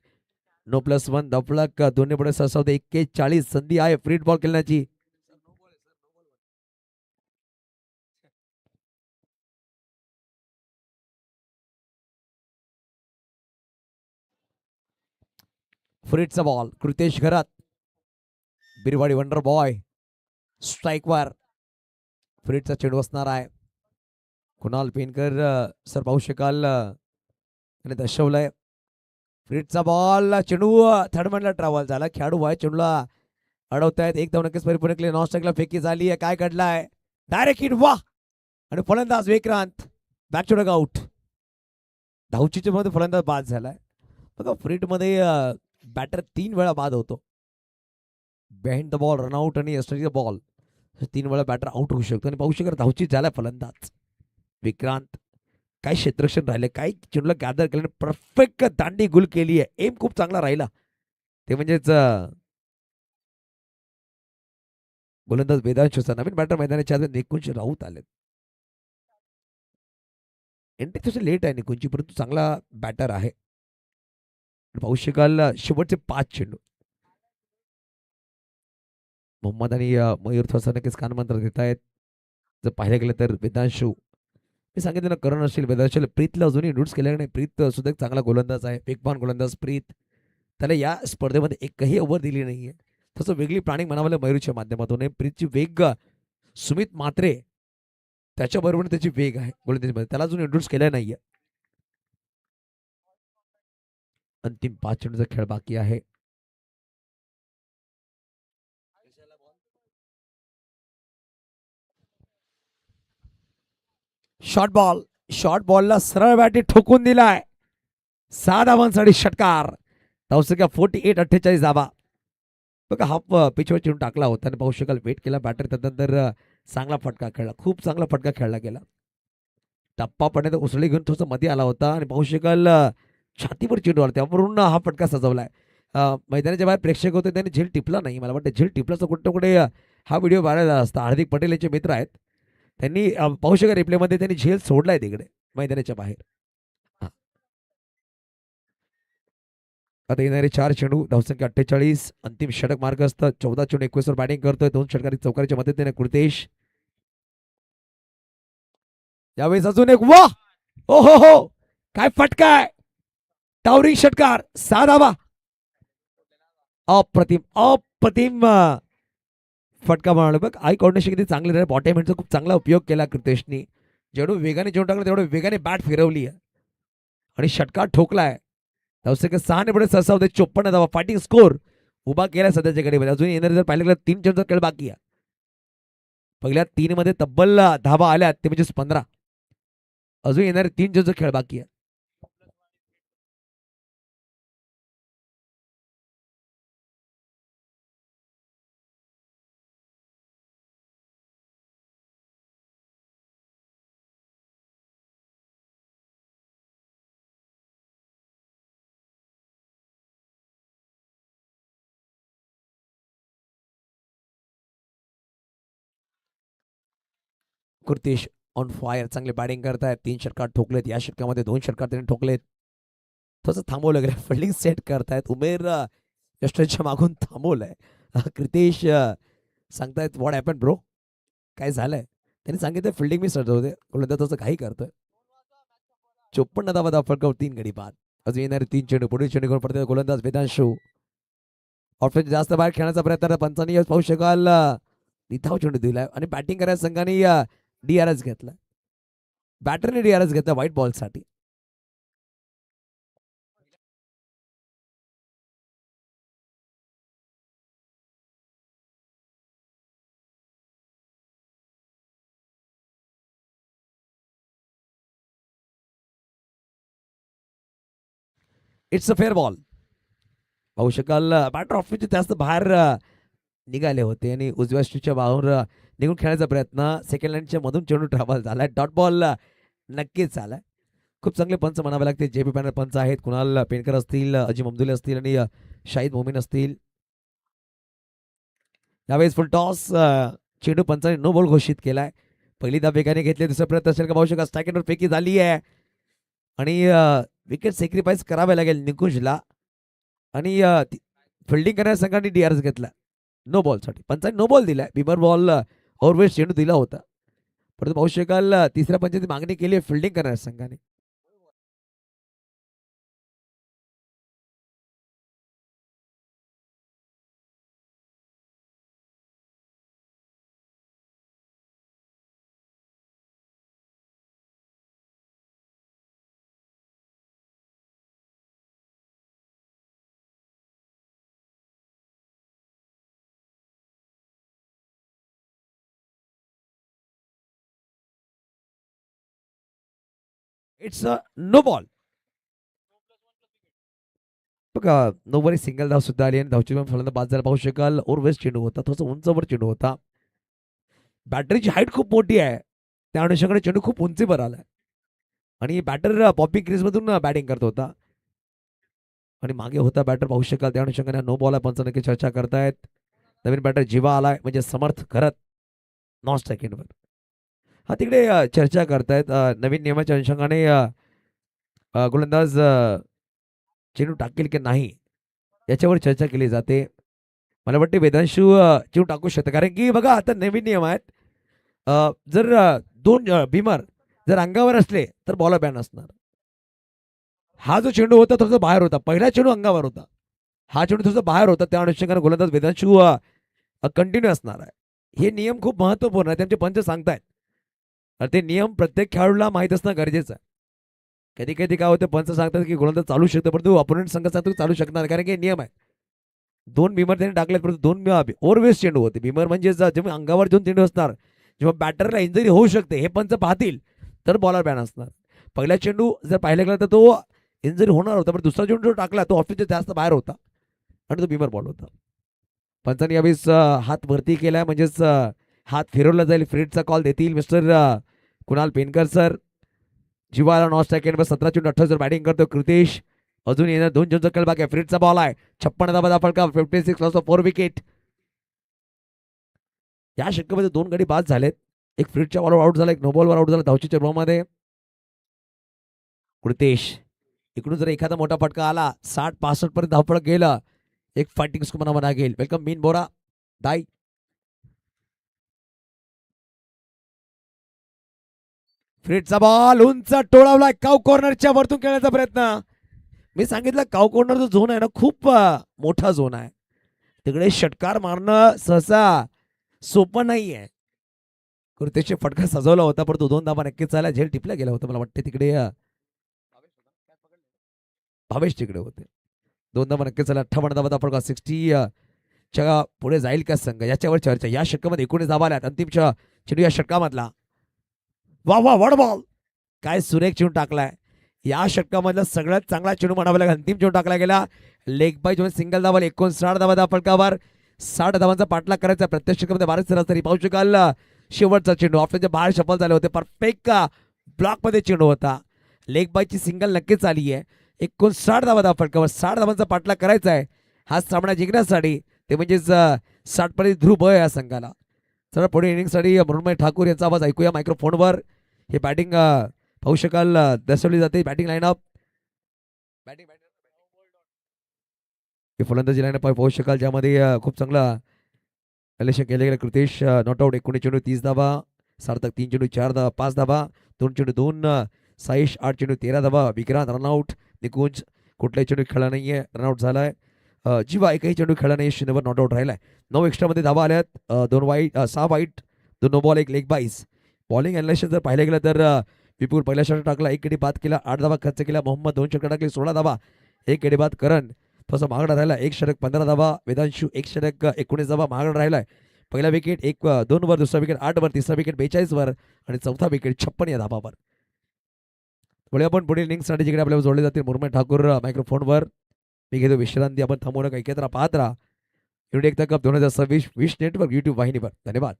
Speaker 1: नो प्लस वन धपलक दोन्ही पुढे सरसावते. 41 संधी आहे फ्री बॉल खेळण्याची. फ्रीडचा बॉल कृतेश घरात, बिरवाडी वंडर बॉय स्ट्राईकवर. फ्रीडचा चेंडू असणार आहे. कुणाल पेनकर सर पाहू शकाल आणि दर्शवलंय. फ्रीडचा बॉल, चेंडू थर्डमॅनला ट्रॅव्हल झाला. खेळाडू वाय चेंडूला अडवतायत. एक धाव नक्कीच परिपूर्ण केली. नॉन स्ट्राईकला फेकी झाली आहे. काय घडलाय, डायरेक्ट हिट, वा. आणि फलंदाज Vikrant back to dugout. धावचीच्या मध्ये फलंदाज बाद झालाय. बघा फ्रीड मध्ये बॅटर 3 वेळा बाद होतो. बिहाइंड द बॉल, रनआउट आणि यस्टरडे बॉल 3 वेळा बॅटर आउट होऊ शकतो. आणि पाहू शकता धावची झालाय फलंदाज विक्रांत. काय क्षेत्ररक्षण राहिले, काय चेंडूला गॅदर केल्याने परफेक्ट दांडी गुल केली आहे. एम खूप चांगला राहिला. ते म्हणजेच गोलंदाज वेदांशचा नवीन बॅटर मैदानाच्या आत निकुंज राऊत आले. एंट्री थोडी लेट आहे निकुंजची, परंतु चांगला बॅटर आहे. पाहू शकाल शेवटचे 5 चेंडू मोहम्मद आणि मयूर थोसा नक्कीच कानमंत्र देत आहेत. जर पाहिलं गेलं तर वेदांशू, मी सांगितलं ना करण असेल वेदांशूला प्रीतला अजूनही इंट्रोड्यूस केल्या नाही. प्रीत सुद्धा एक चांगला गोलंदाज आहे, वेगवान गोलंदाज प्रीत. त्याला या स्पर्धेमध्ये एकही ओव्हर दिली नाहीये. तसं वेगळी प्लॅनिंग म्हणावं मयूरच्या माध्यमातून. प्रीतची वेग सुमित मात्रे त्याच्याबरोबर त्याची वेग आहे गोलंदाजीमध्ये, त्याला अजून इंट्रोड्यूस केल्या नाहीये. अंतिम 5 चेंडूचा खेळ बाकी आहे. शॉर्ट बॉल, शॉर्ट बॉलला सरळ बॅटी ठोकून दिलाय. 6 धावांसाठी षटकार. धावसंख्या 48-48 धावा. बघा हाफ पिचवर चेंडू टाकला होता आणि पाहू शकाल वेट केला बॅटर. त्यानंतर चांगला फटका खेळला, खूप चांगला फटका खेळला गेला. टप्पा पडण्यात उसळी घेऊन थोडंसं मध्ये आला होता आणि पाहू शकाल छातीवर चेंडू आला, त्यावरून हा फटका सजवलाय. मैदानाच्या बाहेर प्रेक्षक होते, त्यांनी झेल टिपला नाही. मला वाटतं झेल टिपला तर कुठं कुठे हा व्हिडिओ व्हायरल असता. हार्दिक पटेल यांचे मित्र आहेत, त्यांनी पाहू शकाल रिप्लेमध्ये त्यांनी झेल सोडलाय तिकडे मैदानाच्या बाहेर. आता येणारे 4 चेंडू, धावसंख्या 48. अंतिम षटक मार्ग असतं. 14 चेंडू 21 वर बॅटिंग करतोय. 2 षटकारी चौकारीच्या मदतीने कृतेश. यावेळेस अजून एक, वा, ओ हो हो, काय फटकाय, टावरिंग षटकार. 6 धावा. अप्रतिम अप्रतिम फटका मारला. बघ आई कॉर्डिनेशन किती चांगली राहील. बॉटम हँडचा खूप चांगला उपयोग केला कृतेशनी. जेवढं वेगाने चेंडू टाकला तेवढं वेगाने बॅट फिरवली आणि षटकार ठोकलाय. धावसंख्या 6 ने पुढे सरसावते. 54 धावा. फायटिंग स्कोर उभा केला सध्याच्या घडीमध्ये. अजून येणारे जर पाहिलं गेलं 3 चेंडूचा खेळ बाकी आहे. पहिल्या 3 मध्ये तब्बल धावा आल्या, ते म्हणजे 15. अजून येणारे 3 चेंडूचा खेळ बाकी आहे. कृतेश ऑन फायर, चांगले बॅटिंग करतायत. 3 षटकार ठोकलेत. या षटकामध्ये 2 षटकार त्यांनी ठोकलेत. थोडंसं थांबवलं गेलं. फिल्डिंग सेट करतायत. उमेर यष्टरच्या मागून थांबवलंय. कृतेश सांगतायत व्हॉट हॅपन ब्रो, काय झालंय. त्यांनी सांगितलं फिल्डिंग मी सजवते, गोलंदाज तसं काही करतोय. 54 धावा फटकावर 3 गडी बाद. अजून येणारे 3 चेंडू, पुढील चेंडू घेऊन पडते गोलंदाज वेदांशू. ऑफस्पिन जास्त बाहेर खेळण्याचा प्रयत्न पंचांनी पाहू शकाल निथाव चेंडू दिलाय आणि बॅटिंग करायला संघाने DRS घेतला. बॅटरने DRS घेतला व्हाईट बॉल साठी. It's a fair ball. पाहू शकाल बॅटर ऑफिसचे जास्त बाहेर निघाले होते आणि उजव्या स्टिचच्या बाहेर निघून खेळण्याचा प्रयत्न. सेकंड लाईनच्या मधून चेंडू ट्रॅव्हल झालाय. डॉट बॉल नक्कीच झालाय. खूप चांगले पंच म्हणावे लागते. JP पॅनल पंच आहेत. कुणाल पेनकर असतील, अजिम अब्दुल्ले असतील आणि शाहिद मोमीन असतील. यावेळेस फुल टॉस, चेंडू पंचाने नो बॉल घोषित केलाय. पहिली धाव वेगाने घेतली, दुसरा प्रयत्न असेल का पाहू शकाल स्ट्रायकेटवर फेकी झाली आहे आणि विकेट सॅक्रिफाईस करावे लागेल निकुंजला आणि फिल्डिंग करण्याच्या संघाने डीआरएस घेतला नो बॉलसाठी. पंचांनी नो बॉल दिलाय. बिमर बॉल ओव्हरवेस्ट चेंडू दिला होता, परंतु पाहू शकाल तिसऱ्या पंचाची मागणी केली आहे फिल्डिंग करण्याच्या संघाने. It's no ball. बघा नऊवारी सिंगल धाव सुद्धा आली आणि धावची फलंदाज बाद झाला पाहू शकाल. ओव्हरवेस्ट चेंडू होता, थोडासा उंचवर चेंडू होता. बॅटरीची हाईट खूप मोठी आहे, त्या अनुषंगाने चेंडू खूप उंचीवर आलाय आणि बॅटर पॉपिंग क्रीज मधून बॅटिंग करत होता आणि मागे होता बॅटर पाहू शकाल. त्या अनुषंगाने नो बॉल आहे. पंच नक्की चर्चा करतायत. नवीन बॅटर जीवा आलाय म्हणजे समर्थ करत नॉन स्ट्रायकिंगवर. हा तिकडे चर्चा करतायत नवीन नियमाच्या अनुषंगाने गोलंदाज चेंडू टाकेल की नाही याच्यावर चर्चा केली जाते. मला वाटते वेदांशू चेंडू टाकू शकते, कारण की बघा आता नवीन नियम आहेत. जर दोन भीमर जर अंगावर असले तर बॉलर बॅन असणार. हा जो चेंडू होता थोडासा बाहेर होता, पहिला चेंडू अंगावर होता, हा चेंडू थोडासा बाहेर होता, त्या अनुषंगाने गोलंदाज वेदांशू कंटिन्यू असणार आहे. हे नियम खूप महत्वपूर्ण आहे, त्यांचे पंच सांगतायत. ते नियम प्रत्येक खेळाडूला माहीत असणं गरजेचं आहे. कधी कधी काय होतं, पंच सांगतात की गोलंदाज चालू शकतो, परंतु अपोनेंट संघ सांगतो चालू शकणार, कारण की नियम आहे. दोन भीमर त्यांनी टाकले, परंतु दोन ओव्हरवेस्ट चेंडू होते. भीमर म्हणजे जेव्हा अंगावर दोन चेंडू असणार, जेव्हा बॅटरला इंजरी होऊ शकते हे पंच पाहतील तर बॉलर बॅन असणार. पहिला चेंडू जर पाहिला गेला तर तो इंजरी होणार होता, पण दुसरा चेंडू जो टाकला तो ऑफिसच्या जास्त बाहेर होता आणि तो भीमर बॉल होता. पंचांनी यावेळेस हात भरती केलाय, म्हणजेच हात फिरवला जाईल. फ्रीडचा कॉल देतील मिस्टर कुणाल पेनकर सर. जीवाला नॉन स्ट्रायक 17 चेंडू 28 बॅटिंग करतो कृतेश. अजून येणार दोन चेंडूचा खेळ बाकी आहे. फ्रीडचा बॉल आहे, 56 धावा फलका, 56 लॉस ऑफ 4 विकेट. या षटकामध्ये दोन गडी बाद झालेत. एक फ्रीडच्या बॉलवर आउट झाला, एक नो बॉलवर आउट झाला धावचीच्या मध्ये. कृतेश इकडून जर एखादा मोठा फटका आला 60-65 पर्यंत धावपळ गेलं, एक फायटिंग स्कोर म्हणावं लागेल. वेलकम मीन बोरा दाई. फ्रीडचा बॉल उंच टोळावला, काव कॉर्नरच्या वरतून खेळण्याचा प्रयत्न. मी सांगितलं काव कॉर्नर जो झोन आहे ना खूप मोठा झोन आहे, तिकडे षटकार मारणं सहसा सोपं नाहीये. कृतेशचे फटका सजवला होता, परंतु दोन धाबा नक्कीच झाला. झेल टिपला गेला होता, मला वाटते तिकडे भावेश तिकडे होते. दोन धाबा नक्कीच झाला. 58 धाबाचा फटका, 60 च्या पुढे जाईल का संघ याच्यावर चर्चा. या षटकामध्ये 19 धाबा आल्यात. अंतिम चेंडू या षटकामधला. वा वा वड बॉल, काय सुरेख चेंडू टाकलाय. या षटकामधला सगळ्यात चांगला चेंडू म्हणावा लागेल. अंतिम चेंडू टाकला गेला लेग बाय जेव्हा सिंगल धावा. 59 धावा फलकावर 60 धावांचा पाठलाग करायचा. प्रत्येक षटकामध्ये 12 सरासरी पाहू शकाल. शेवटचा चेंडू ऑफच्या बाहेर सफल झाले होते. परफेक्ट ब्लॉक मध्ये चेंडू होता. लेग बायची सिंगल नक्कीच आली आहे. 59 धावा फलकावर 60 धावांचा पाठलाग करायचा आहे हा सामना जिंकण्यासाठी. ते म्हणजेच 60 पर्यंत ध्रुव आहे या संघाला. चला पुढे इनिंगसाठी मृण्मय ठाकूर यांचा आवाज ऐकूया मायक्रोफोनवर. हे बॅटिंग पाहू शकाल दर्शवली जाते. बॅटिंग लाईनअप, बॅटिंग फलंदाजी लाईनअप पाहू शकाल, ज्यामध्ये खूप चांगला कलेक्शन केले गेले. कृतेश नॉट आउट, 19 चेंडू 30 धावा. सार्थक 3 चेंडू 4 धावा 5 धावा. 2 चेंडू 2. साईश 8 चेंडू 13 धावा. विक्रांत रनआउट. निकुंज कुठलाही चेंडू खेळला नाहीये, रनआउट झालाय. जीवा एकही चेंडू खेळला नाही, शून्यवर नॉट आउट राहिलाय. 9 एक्स्ट्रामध्ये धावा आल्यात. 2 वाईट 6 वाईट 2 नो बॉल 1 लेग बाईस. बॉलिंग अनालिसिस जर पाहिलं गेलं तर विपुल पहिल्या षटक टाकला, 1 गडी बाद केला, 8 धावा खर्च केला. मोहम्मद 2 षटक टाकले, 16 धावा. 1 गडी बाद. करण थोडासा महागडा राहिला, 1 षटक 15 धावा. वेदांशू 1 षटक 19 धावा महागडा राहिलाय. पहिला विकेट 2 वर, दुसरा विकेट 8 वर, तिसरा विकेट 42 वर आणि चौथा विकेट 56 या धाबावर. पुढे आपण पुढील इनिंगसाठी जिकडे आपल्याला जोडले जातील मुरमय ठाकूर मायक्रोफोनवर. मी घेतो विश्रांती. आपण थांबू नका, एकत्र पाहत राहा India cup 2026 Wish network YouTube वाहिनीवर. धन्यवाद.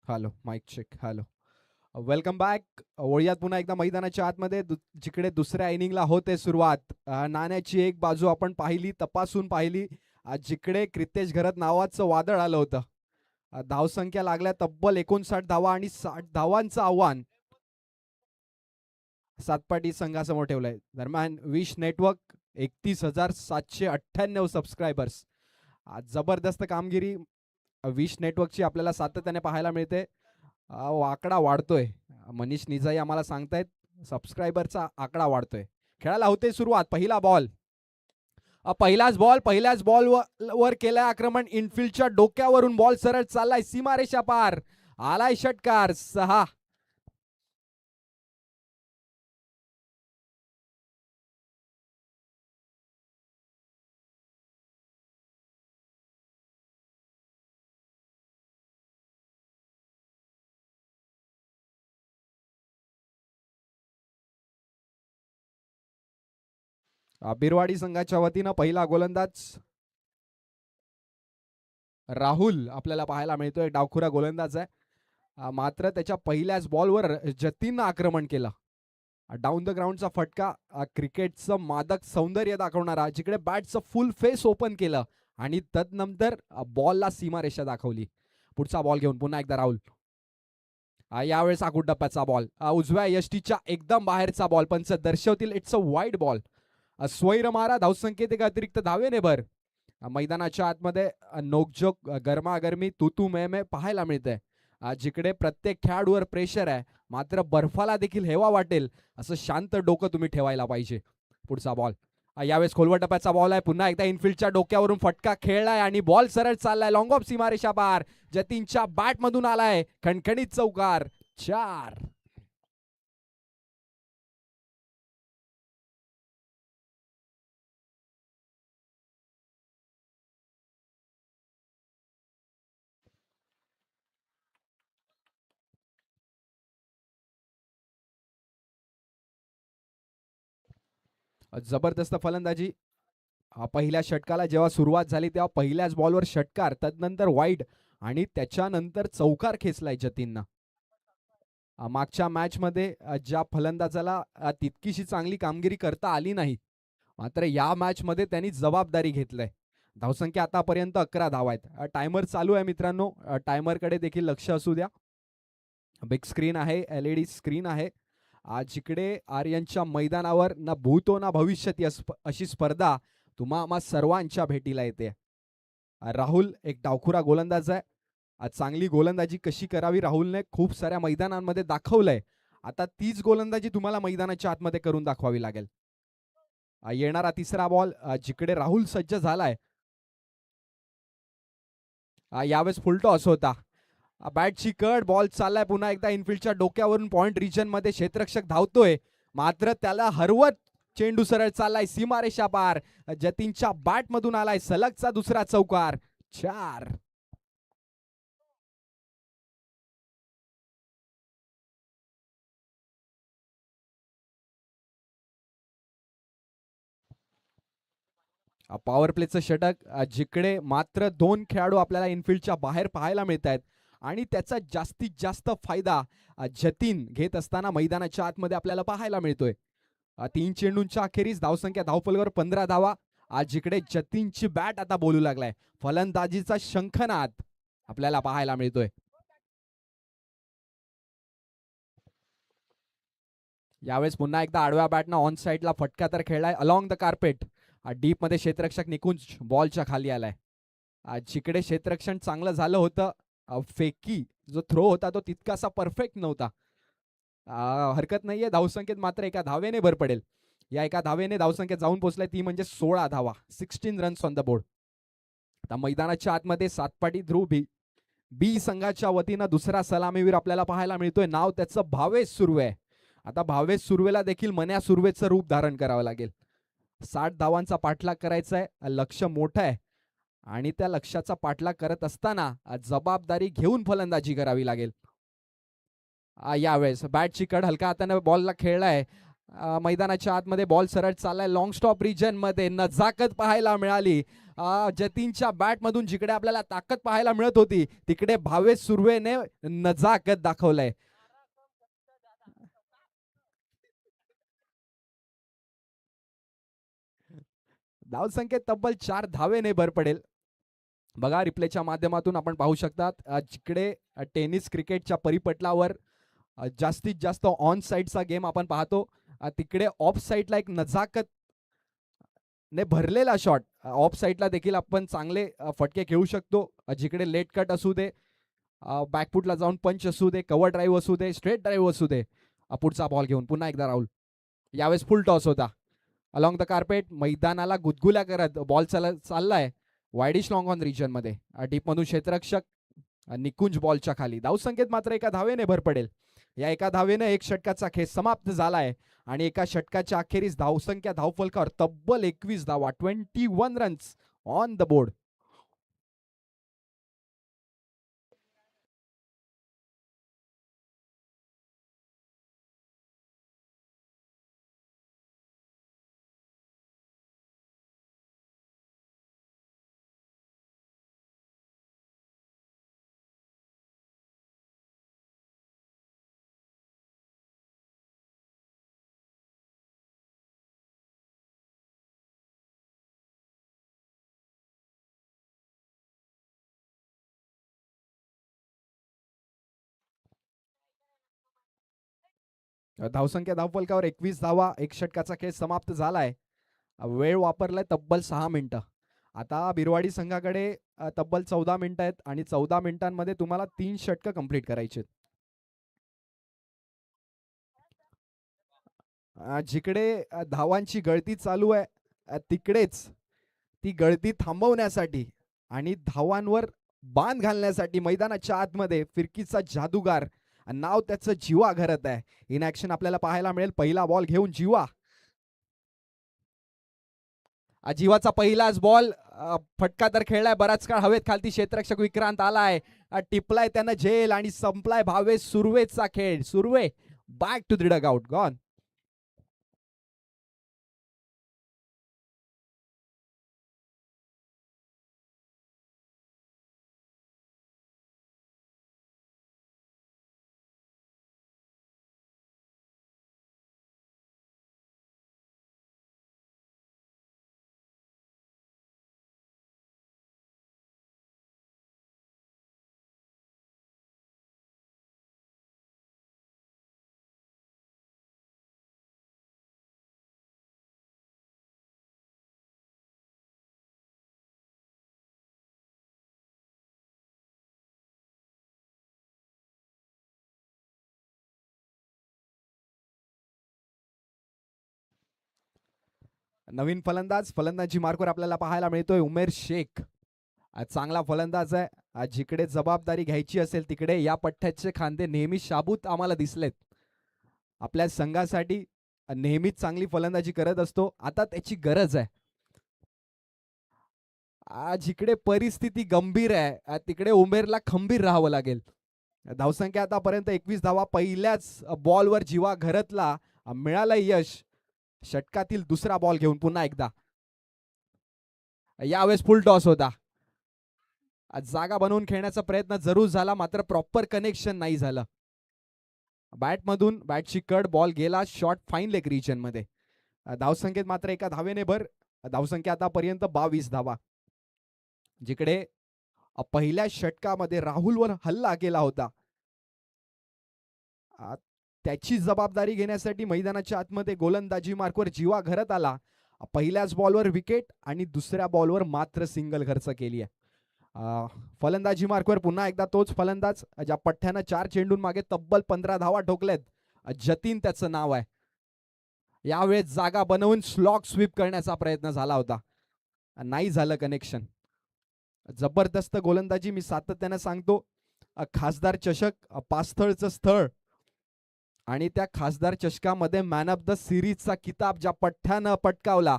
Speaker 2: Hello mike check. Hello, welcome back. वळूयात पुन्हा एकदा मैदानाच्या आतमध्ये, जिकडे दुसऱ्या इनिंगला होते सुरुवात. नाण्याची एक बाजू आपण पाहिली, तपासून पाहिली. जिकडे क्रितेश घरत नावाचं वादळ आलं होतं. धावसंख्या लागल्या तब्बल 59 धावा आणि 60 धावांचं आव्हान सातपाटी संघासमोर ठेवलंय. दरम्यान विश नेटवर्क 31,798 सबस्क्रायबर्स. जबरदस्त कामगिरी विश नेटवर्कची आपल्याला सातत्याने पाहायला मिळते. आकडा वाढतोय. मनीष निजाई आम्हाला सांगतायत सबस्क्रायबरचा आकडा वाढतोय. खेळायला होते सुरुवात. पहिला बॉल, पहिल्याच बॉल वर केलंय आक्रमण. इनफिल्डच्या डोक्यावरून बॉल सरळ चाललाय सीमारेषा पार. आलाय षटकार. 6. बिरवाडी संघाच्या वतीनं पहिला गोलंदाज राहुल आपल्याला पाहायला मिळतोय. डावखुरा गोलंदाज आहे. मात्र त्याच्या पहिल्याच बॉलवर जतीननं आक्रमण केलं. डाऊन द ग्राउंडचा फटका, क्रिकेटचं मादक सौंदर्य दाखवणारा, जिकडे बॅटचं फुल फेस ओपन केलं आणि तदनंतर बॉलला सीमारेषा दाखवली. पुढचा बॉल घेऊन पुन्हा एकदा राहुल. यावेळेस आखूड टप्प्याचा बॉल, उजव्या यष्टीच्या एकदम बाहेरचा बॉल. पंच दर्शवतील इट्स अ वाईड बॉल. स्वैर मारा. धावसंख्येत एक अतिरिक्त धावेने भर. मैदानाच्या आतमध्ये नोकझोक, गरमागरमी, तू मे पाहायला मिळते. जिकडे प्रत्येक खेळाडूवर प्रेशर आहे, मात्र बर्फाला देखील हेवा वाटेल असं शांत डोकं तुम्ही ठेवायला पाहिजे. पुढचा बॉल, यावेळेस खोलवर टप्प्याचा बॉल आहे. पुन्हा एकदा इनफिल्डच्या डोक्यावरून फटका खेळलाय आणि बॉल सरळ चाललाय लॉंग ऑफ सीमारेषा पार. जतीनच्या बॅट मधून आलाय खणखणीत चौकार. 4. जबरदस्त फलंदाजी. पहिल्या षटकाला जेव्हा सुरुवात झाली तेव्हा पहिल्याच बॉलवर षटकार, तदनंतर वाईड आणि त्याच्यानंतर चौकार खेचलाय जतीननं. मागच्या मॅच मध्ये ज्या फलंदाजाला तितकीशी चांगली कामगिरी करता आली नाही, मात्र या मॅच मध्ये त्यांनी जबाबदारी घेतलंय. धावसंख्या आतापर्यंत 11 धावा आहेत. टायमर चालू आहे मित्रांनो, टायमरकडे देखील लक्ष असू द्या. बिग स्क्रीन आहे, LED स्क्रीन आहे. जिकडे आर्यनच्या मैदानावर ना भूतो ना भविष्यती अशी स्पर्धा तुम्हा आम्हा सर्वांच्या भेटीला येते. राहुल एक डावखुरा गोलंदाज आहे. चांगली गोलंदाजी कशी करावी राहुलने खूप साऱ्या मैदानांमध्ये दाखवलंय. आता तीच गोलंदाजी तुम्हाला मैदानाच्या आतमध्ये करून दाखवावी लागेल. येणारा तिसरा बॉल, जिकडे राहुल सज्ज झालाय. यावेळेस फुल टॉस होता. बॅटची कड, बॉल चाललाय पुन्हा एकदा इनफिल्डच्या डोक्यावरून पॉइंट रिजन मध्ये. क्षेत्ररक्षक धावतोय, मात्र त्याला हरवत चेंडू सरळ चाललाय सीमारेषा पार. जतीनच्या बॅट मधून आलाय सलगचा दुसरा चौकार. 4. पॉवर प्लेचं षटक, जिकडे मात्र 2 खेळाडू आपल्याला इनफिल्डच्या बाहेर पाहायला मिळत आहेत आणि त्याचा जास्तीत जास्त फायदा जतीन घेत असताना मैदानाच्या आतमध्ये आपल्याला पाहायला मिळतोय. 3 चेंडूंच्या अखेरीस धावसंख्या धावफलकावर 15 धावा. जिकडे जतीनची बॅट आता बोलू लागलाय. फलंदाजीचा शंखनाद आपल्याला पाहायला मिळतोय. यावेळेस पुन्हा एकदा आडव्या बॅटनं ऑन साइडला फटका तर खेळलाय अलॉंग द कार्पेट. डीप मध्ये क्षेत्ररक्षक निकुंज बॉलच्या खाली आलाय. जिकडे क्षेत्ररक्षण चांगलं झालं होतं, फेकी जो थ्रो होता तो तितकासा परफेक्ट नव्हता. हरकत नाहीये, धावसंख्येत मात्र एका धावेने भर पडेल. या एका धावेने धावसंख्येत जाऊन पोहोचलाय, ती म्हणजे 16 धावा. 16 रन्स ऑन द बोर्ड. आता मैदानाच्या आतमध्ये सातपाटी ध्रुव बी संघाच्या वतीनं दुसरा सलामीवीर आपल्याला पाहायला मिळतोय. नाव त्याचं भावेश सुर्वे. आता भावेश सुर्वेला देखील मन्या सुर्वेचं रूप धारण करावं लागेल. 60 धावांचा पाठलाग करायचा आहे. लक्ष मोठं आहे आणि त्या लक्ष्याचा पाठलाग करत असताना जबाबदारी घेऊन फलंदाजी करावी लागेल. यावेळेस बॅटची कड हलका हाताने बॉलला खेळलाय. मैदानाच्या आतमध्ये बॉल सरळ चाललाय लॉंग स्टॉप रिजन मध्ये. नजाकत पाहायला मिळाली जतीनच्या बॅट मधून. जिकडे आपल्याला ताकद पाहायला मिळत होती तिकडे भावेश सुर्वेने नजाकत दाखवलंय. धावसंख्येत तब्बल 4 धावेने भर पडेल. बघा रिप्लेच्या माध्यमातून आपण पाहू शकतात जिकडे टेनिस क्रिकेटच्या परिपटलावर जास्तीत जास्त ऑन साइडचा गेम आपण पाहतो तिकडे ऑफ साइडला एक नजाकत ने भरलेला शॉट. ऑफ साइडला देखील आपण चांगले फटके खेळू शकतो. जिकडे लेट कट असू दे, बॅकफुटला जाऊन पंच असू दे, कव्हर ड्राईव्ह असू दे, स्ट्रेट ड्राईव्ह असू दे. पुढचा बॉल घेऊन पुन्हा एकदा राहुल. यावेळेस फुल टॉस होता अलॉंग द कार्पेट. मैदानाला गुदगुल्या करत बॉल चाललाय वायडिश लॉंग ऑन रिजन मध्ये. डीप मधून क्षेत्ररक्षक निकुंज बॉलच्या खाली. धावसंख्येत मात्र एका धावेने भर पडेल. या एका धावेने एक षटकाचा खेळ समाप्त झालाय आणि एका षटकाच्या अखेरीस धावसंख्या धावफलकावर तब्बल 21 धावा, 21 रन्स ऑन द बोर्ड. धावसंख्या धावफलकावर 21 धावा, एक षटकाचा खेळ समाप्त झालाय. वेळ वापरलाय तब्बल 6 मिनिटं. आता बिरवाडी संघाकडे तब्बल 14 मिनिटं आहेत आणि 14 मिनिटांमध्ये तुम्हाला 3 षटकं कंप्लीट करायचे. जिकडे धावांची गळती चालू आहे तिकडेच ती गळती थांबवण्यासाठी आणि धावांवर बांध घालण्यासाठी मैदानाच्या आतमध्ये फिरकीचा जादूगार, नाव त्याचं जीवा घरत आहे. इन ऍक्शन आपल्याला पाहायला मिळेल. पहिला बॉल घेऊन जीवा. जीवाचा पहिलाच बॉल फटका तर खेळलाय बराच काळ हवेत. खालती क्षेत्ररक्षक विक्रांत आलाय, टिपलाय त्यानं झेल आणि संपलाय भावेश सुर्वेचा खेळ. Surve back to the dugout gone. नवीन फलंदाज फलंदाजी मार्कवर आपल्याला पाहायला मिळतोय उमेर शेख. चांगला फलंदाज आहे. जिकडे जबाबदारी घ्यायची असेल तिकडे या पठ्ठ्याचे खांदे नेहमी शाबूत आम्हाला दिसलेत. आपल्या संघासाठी नेहमीच चांगली फलंदाजी करत असतो. आता त्याची गरज आहे. जिकडे परिस्थिती गंभीर आहे तिकडे उमेरला खंबीर राहावं लागेल. धावसंख्या आतापर्यंत 21 धावा. पहिल्याच बॉलवर जीवा घरतला मिळालं यश. षटकातील दुसरा बॉल घेऊन पुन्हा एकदा. यावेळेस फुल टॉस होता. जागा बनवून खेळण्याचा प्रयत्न जरूर झाला मात्र प्रॉपर कनेक्शन नाही झालं. बॅटमधून बॅटची कड बॉल गेला शॉर्ट फाईन लेग रिजन मध्ये. धावसंख्येत मात्र एका धावेने भर. धावसंख्या आतापर्यंत 22 धावा. जिकडे पहिल्या षटकामध्ये राहुलवर हल्ला केला होता त्याची जबाबदारी घेण्यासाठी मैदानाच्या आतमध्ये गोलंदाजी मार्कवर जीवा घरत आला. पहिल्याच बॉलवर विकेट आणि दुसऱ्या बॉलवर मात्र सिंगल खर्च केली आहे. फलंदाजी मार्कवर पुन्हा एकदा तोच फलंदाज ज्या पठ्ठ्यानं 4 चेंडून मागे तब्बल 15 धावा ठोकल्यात. जतीन त्याचं नाव आहे. यावेळेस जागा बनवून स्लॉग स्वीप करण्याचा प्रयत्न झाला होता, नाही झालं कनेक्शन. जबरदस्त गोलंदाजी. मी सातत्याने सांगतो खासदार चषक पास्थळचं स्थळ आणि त्या खासदार चषकामध्ये मॅन ऑफ द सिरीजचा किताब ज्या पठ्ठ्यानं पटकावला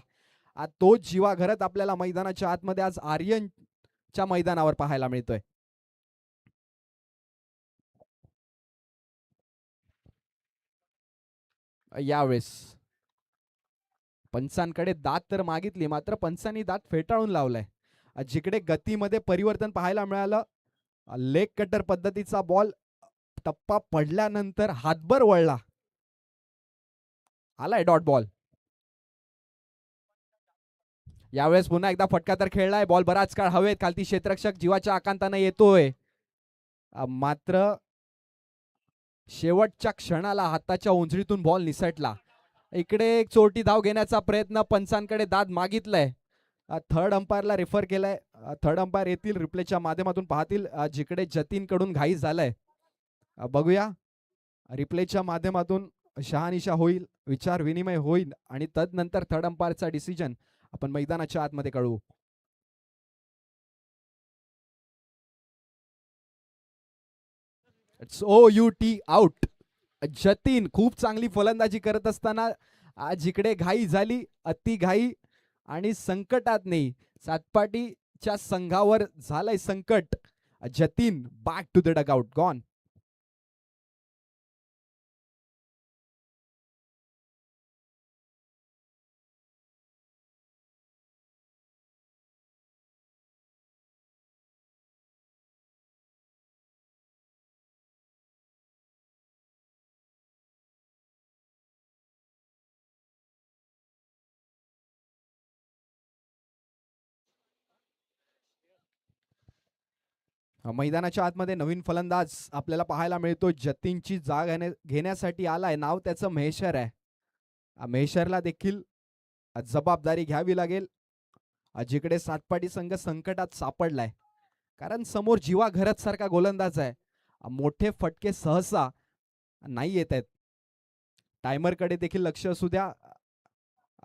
Speaker 2: तो जीवा घरत आपल्याला मैदानाच्या आतमध्ये आज आर्यनच्या मैदानावर पाहायला मिळतोय. यावेळेस पंचांकडे दात तर मागितली, मात्र पंचांनी दात फेटाळून लावलाय. जिकडे गतीमध्ये परिवर्तन पाहायला मिळालं. लेग कटर पद्धतीचा बॉल टप्पा पडल्यानंतर हातभर वळला. आलाय डॉट बॉल. यावेळेस पुन्हा एकदा फटका तर खेळलाय. बॉल बराच काळ हवेत, खालती क्षेत्ररक्षक जीवाच्या आकांतानं येतोय. मात्र शेवटच्या क्षणाला हाताच्या उंजळीतून बॉल निसटला. इकडे एक चोरटी धाव घेण्याचा प्रयत्न, पंचांकडे दाद मागितलाय. थर्ड अंपायरला रेफर केलाय. थर्ड अंपायर येतील, रिप्लेच्या माध्यमातून पाहतील. जिकडे जतीन कडून घाई झालाय. बघूया रिप्लेच्या माध्यमातून शहानिशा होईल, विचार विनिमय होईल आणि तदनंतर थर्ड अंपायरचा डिसिजन आपण मैदानाच्या आतमध्ये कळवू. OUT out. जतीन खूप चांगली फलंदाजी करत असताना जिकडे घाई झाली, अति घाई आणि संकटात नाही, सातपाटीच्या संघावर झालंय संकट. Jatin back to the dugout, gone. मैदानाच्या आतमध्ये नवीन फलंदाज आपल्याला पाहायला मिळतो. जतीनची जाग घेण्यासाठी आलाय. नाव त्याचं महेश्वर आहे. महेश्वरला देखील जबाबदारी घ्यावी लागेल. जिकडे सातपाटी संघ संकटात सापडलाय, कारण समोर जीवा घरत सारखा गोलंदाज आहे. मोठे फटके सहसा नाही येत आहेत. टायमरकडे देखील लक्ष असू द्या.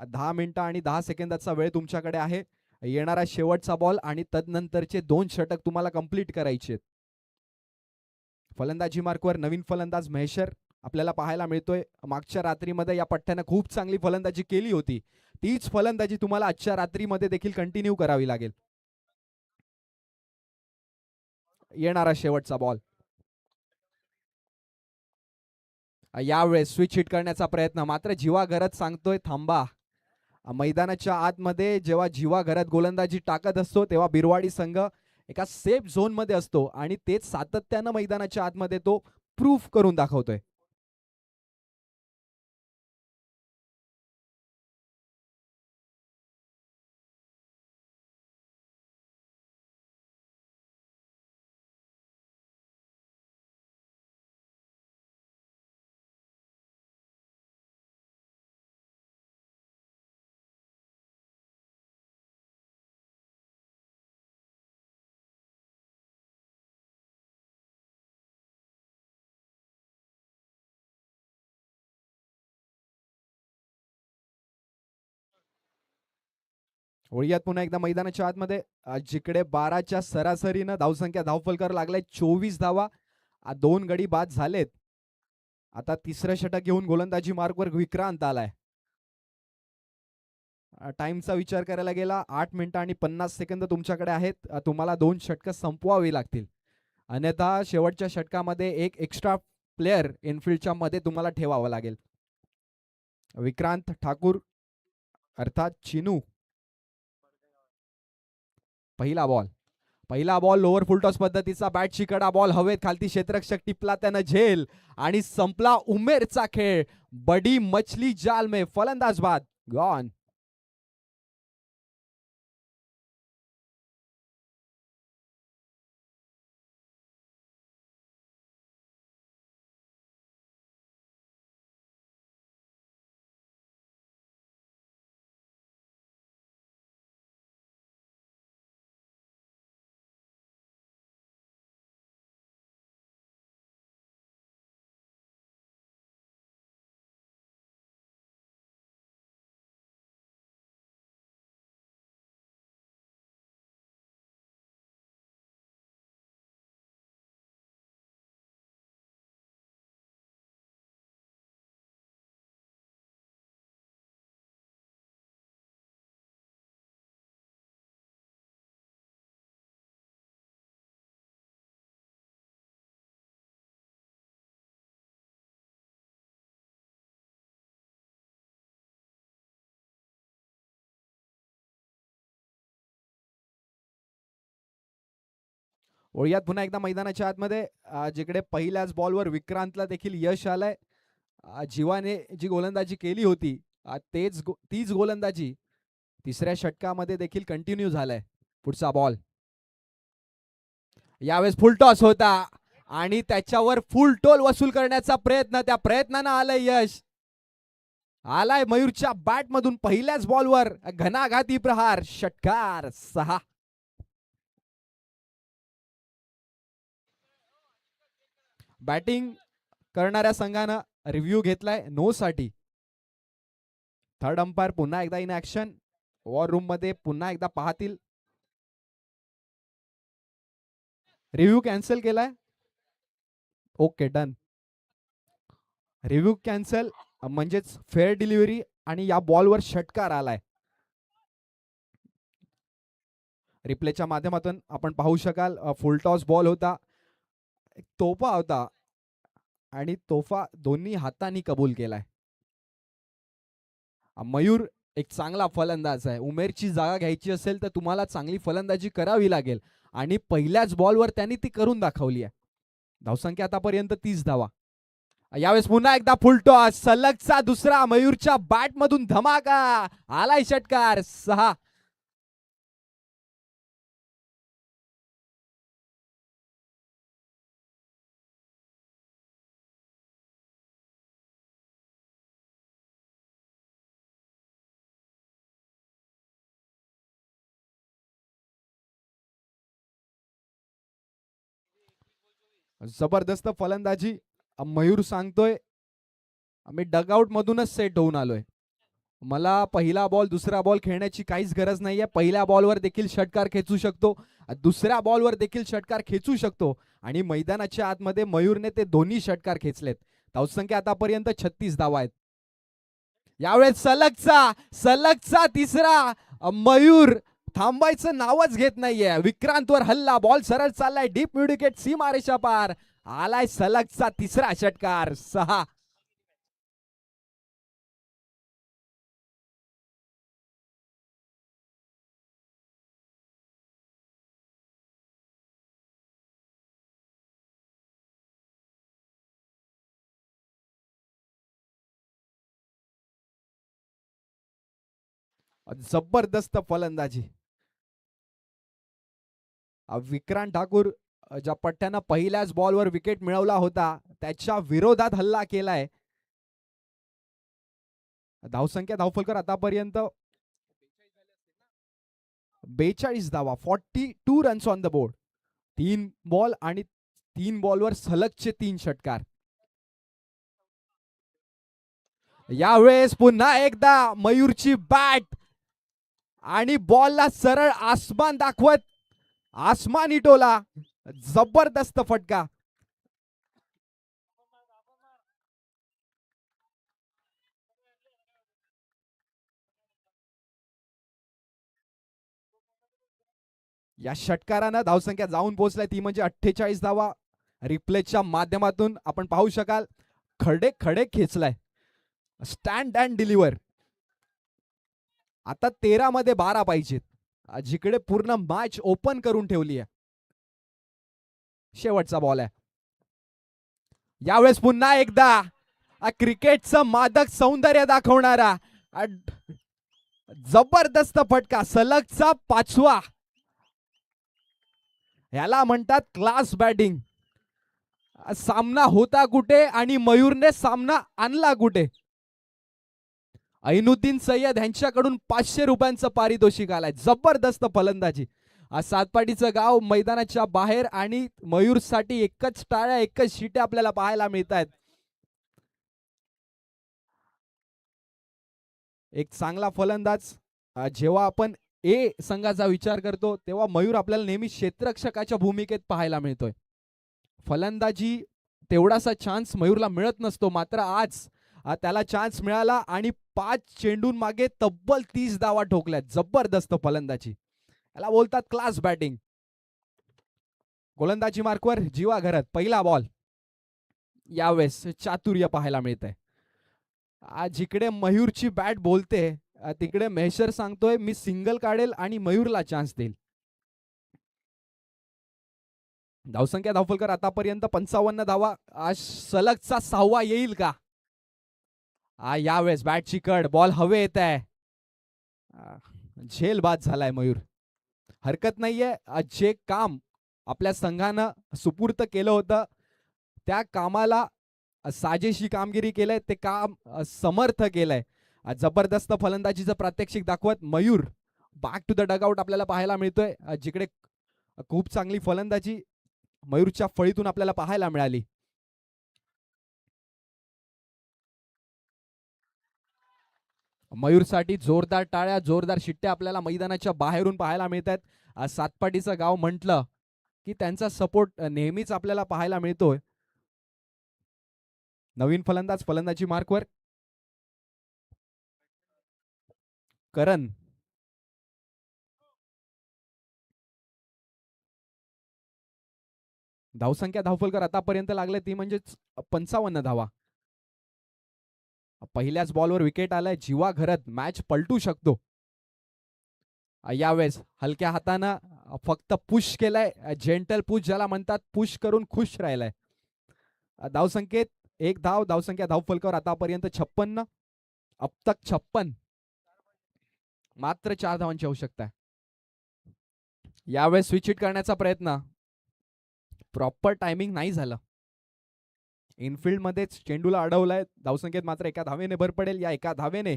Speaker 2: 10 मिनिटं आणि 10 सेकंदाचा वेळ तुमच्याकडे आहे. येणारा शेवटचा बॉल आणि तदनंतरचे 2 षटक तुम्हाला कंप्लीट करायचे. फलंदाजी मार्कवर नवीन फलंदाज महेश्वर आपल्याला पाहायला मिळतोय. मागच्या रात्रीमध्ये या पट्ट्यानं खूप चांगली फलंदाजी केली होती. तीच फलंदाजी तुम्हाला आजच्या रात्रीमध्ये देखील कंटिन्यू करावी लागेल. येणारा शेवटचा बॉल. यावेळेस स्विच हिट करण्याचा प्रयत्न, मात्र जीवा घरत सांगतोय थांबा. मैदानाच्या आतमध्ये जेव्हा जीवा घरात गोलंदाजी टाकत असतो, तेव्हा बिरवाडी संघ एका सेफ झोन मध्ये असतो आणि तेच सातत्यानं मैदानाच्या आतमध्ये तो प्रूफ करून दाखवतोय. वळूयात पुन्हा एकदा मैदानाच्या आतमध्ये. जिकडे 12च्या सरासरीनं धावसंख्या धावफलकर लागलाय 24 धावा. 2 गडी बाद झालेत. आता तिसरं षटक घेऊन गोलंदाजी मार्कवर विक्रांत आलाय. टाइमचा विचार करायला गेला 8 मिनिटं आणि 50 सेकंद तुमच्याकडे आहेत. तुम्हाला 2 षटकं संपवावी लागतील, अन्यथा शेवटच्या षटकामध्ये एक एक्स्ट्रा प्लेयर इनफिल्डच्या मध्ये तुम्हाला ठेवावं लागेल. विक्रांत ठाकूर अर्थात चिनू. पहिला बॉल लोअर फुलटॉस पद्धतीचा, बॅटची कडा, बॉल हवेत, खालती क्षेत्ररक्षक टिपला, त्यानं झेल आणि संपला उमेरचा खेळ. बडी मछली जाल में, फलंदाज बाद, गॉन. वळूयात पुन्हा एकदा मैदानाच्या आतमध्ये. जिकडे पहिल्याच बॉलवर विक्रांतला देखील यश आलंय. जीवाने जी गोलंदाजी केली होती तीच गोलंदाजी तिसऱ्या षटकामध्ये देखील कंटिन्यू झालाय. पुढचा बॉल यावेळेस फुल टॉस होता आणि त्याच्यावर फुल टोल वसूल करण्याचा प्रयत्न, त्या प्रयत्नानं आलंय यश. आलाय मयूरच्या बॅट मधून पहिल्याच बॉलवर घणाघाती प्रहार. षटकार 6. बॅटिंग करणाऱ्या संघानं रिव्ह्यू घेतलाय नो साठी. थर्ड अंपायर पुन्हा एकदा इन ऍक्शन. वॉर रूम मध्ये पुन्हा एकदा पाहतील. रिव्ह्यू कॅन्सल केलाय. Okay done. रिव्ह्यू कॅन्सल म्हणजेच फेअर डिलिव्हरी आणि या बॉलवर षटकार आलाय. रिप्लेच्या माध्यमातून आपण पाहू शकाल फुल टॉस बॉल होता. एक तोफा होता आणि तोफा दोन्ही हातांनी कबूल केलाय. मयूर एक चांगला फलंदाज आहे. उमेरची जागा घ्यायची असेल तर तुम्हाला चांगली फलंदाजी करावी लागेल आणि पहिल्याच बॉलवर त्यांनी ती करून दाखवली आहे. धावसंख्या आतापर्यंत 30 धावा. यावेळेस पुन्हा एकदा फुल टॉस. सलगचा दुसरा. मयूरच्या बॅट मधून धमाका. आलाय षटकार 6. जबरदस्त फलंदाजी मयूर सांगतोय. मी डगआउट मधूनच सेट होऊन आलोय. मला पहिला बॉल दुसरा बॉल खेळण्याची काहीच गरज नाहीये. पहिल्या बॉलवर देखील षटकार खेचू शकतो, दुसऱ्या बॉलवर देखील षटकार खेचू शकतो आणि मैदानाच्या आतमध्ये मयूरने ते दोन्ही षटकार खेचलेत. धावसंख्या आतापर्यंत 36 धावा आहेत. यावेळेस सलगचा तिसरा. मयूर थांबायचं नावच घेत नाहीये. विक्रांतवर हल्ला. बॉल सरळ चाललाय डीप मिड विकेट सीमारेषा पार. आलाय सलगचा तिसरा षटकार 6. जबरदस्त फलंदाजी. विक्रांत ठाकूर ज्या पट्ट्यानं पहिल्याच बॉलवर विकेट मिळवला होता त्याच्या विरोधात हल्ला केलाय. धावसंख्या धावफलकर आतापर्यंत 42 धावा. 42 runs on the board. 3 ball आणि 3 बॉलवर सलगचे 3 षटकार. यावेळेस पुन्हा एकदा मयूरची बॅट आणि बॉलला सरळ आसमान दाखवत आसमानी टोला. जबरदस्त फटका. या षटकारानं धावसंख्या जाऊन पोहोचलाय ती म्हणजे 48 धावा. रिप्लेच्या माध्यमातून आपण पाहू शकाल खडे खडे खेचलाय. Stand and deliver. आता 13 मध्ये 12 पाहिजेत. जिकडे पूर्ण मॅच ओपन करून ठेवली आहे. शेवटचा बॉल आहे. यावेळेस पुन्हा एकदा क्रिकेटचं मादक सौंदर्य दाखवणारा जबरदस्त फटका. सलगचा 5वा. याला म्हणतात क्लास बॅटिंग. सामना होता कुठे आणि मयूरने सामना आणला कुठे. ऐनुद्दीन सय्यद यांच्याकडून 500 रुपयांचं पारितोषिक आलंय. जबरदस्त फलंदाजी. सातपाटीचं गाव मैदानाच्या बाहेर आणि मयूरसाठी एकच टाळ्या एकच शिट्या आपल्याला पाहायला मिळत आहेत. एक चांगला फलंदाज. जेव्हा आपण ए संघाचा विचार करतो तेव्हा मयूर आपल्याला नेहमी क्षेत्ररक्षकाच्या भूमिकेत पाहायला मिळतोय. फलंदाजी तेवढासा चान्स मयूरला मिळत नसतो. मात्र आज त्याला चान्स मिळाला आणि 5 चेंडून मागे तब्बल 30 धावा ठोकल्यात. जबरदस्त फलंदाजी. याला बोलतात क्लास बॅटिंग. गोलंदाजी मार्कवर जीवा घरत. पहिला बॉल. यावेळेस चातुर्य पाहायला मिळतंय. जिकडे मयूरची बॅट बोलते तिकडे महेश्वर सांगतोय मी सिंगल काढेल आणि मयूरला चान्स देईल. धावसंख्या धावफलकर आतापर्यंत 55 धावा. आज सलगचा 6वा येईल का? यावेळेस बॅटची कड, बॉल हवे येत आहे. झेल बाद झालाय मयूर. हरकत नाहीये. जे काम आपल्या संघानं सुपूर्त केलं होतं त्या कामाला साजेशी कामगिरी केलंय, ते काम समर्थ केलंय. जबरदस्त फलंदाजीचं प्रात्यक्षिक दाखवत Mayur back to the dugout आपल्याला पाहायला मिळतोय, जिकडे खूप चांगली फलंदाजी मयूरच्या फळीतून आपल्याला पाहायला मिळाली. मयूरसाठी जोरदार टाळ्या, जोरदार शिट्ट्या आपल्याला मैदानाच्या बाहेरून पाहायला मिळत आहेत. सातपाटीचं गाव म्हटलं की त्यांचा सपोर्ट नेहमीच आपल्याला पाहायला मिळतोय. नवीन फलंदाज फलंदाजी मार्कवर. करण धावसंख्या धावफलकर आतापर्यंत लागले ती म्हणजेच 55 धावा. पहिल्याच बॉलवर विकेट आलाय. जीवा घरत मॅच पलटू शकतो. यावेळेस हलक्या हातानं फक्त पुश केलाय, जेंटल पुश ज्याला म्हणतात, पुश करून खुश राहिलाय. धावसंख्येत 1 धाव. धावसंख्या धावफलकावर आतापर्यंत 56. अब तक 56. मात्र 4 धावांची आवश्यकता आहे. यावेळेस स्विच हिट करण्याचा प्रयत्न, प्रॉपर टायमिंग नाही झालं. इनफिल्ड मध्येच चेंडूला अडवलाय. धावसंख्येत मात्र 1 धावेने भर पडेल. या 1 धावेने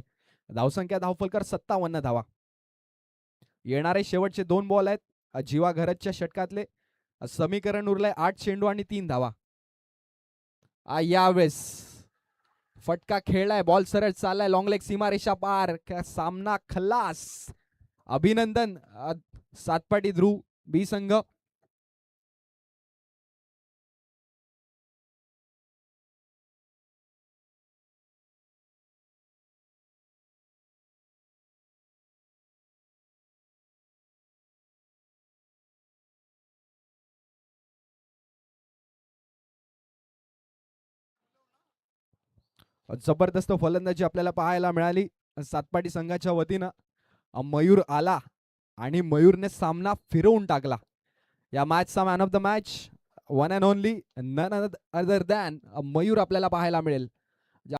Speaker 2: धावसंख्या धावफलकर 57 धावा. येणारे शेवटचे 2 बॉल आहेत जीवा घरतच्या षटकातले. समीकरण उरलंय 8 चेंडू आणि 3 धावा. यावेळेस फटका खेळलाय, बॉल सरळ चाललाय, लॉंग लेग सीमारेषा पार, सामना खल्लास. अभिनंदन सातपाटी ध्रुव बी संघ. जबरदस्त फलंदाजी आपल्याला पाहायला मिळाली सातपाटी संघाच्या वतीनं. मयूर आला आणि मयूरने सामना फिरवून टाकला. या मॅचचा man of the match one and only none other than Mayur आपल्याला पाहायला मिळेल.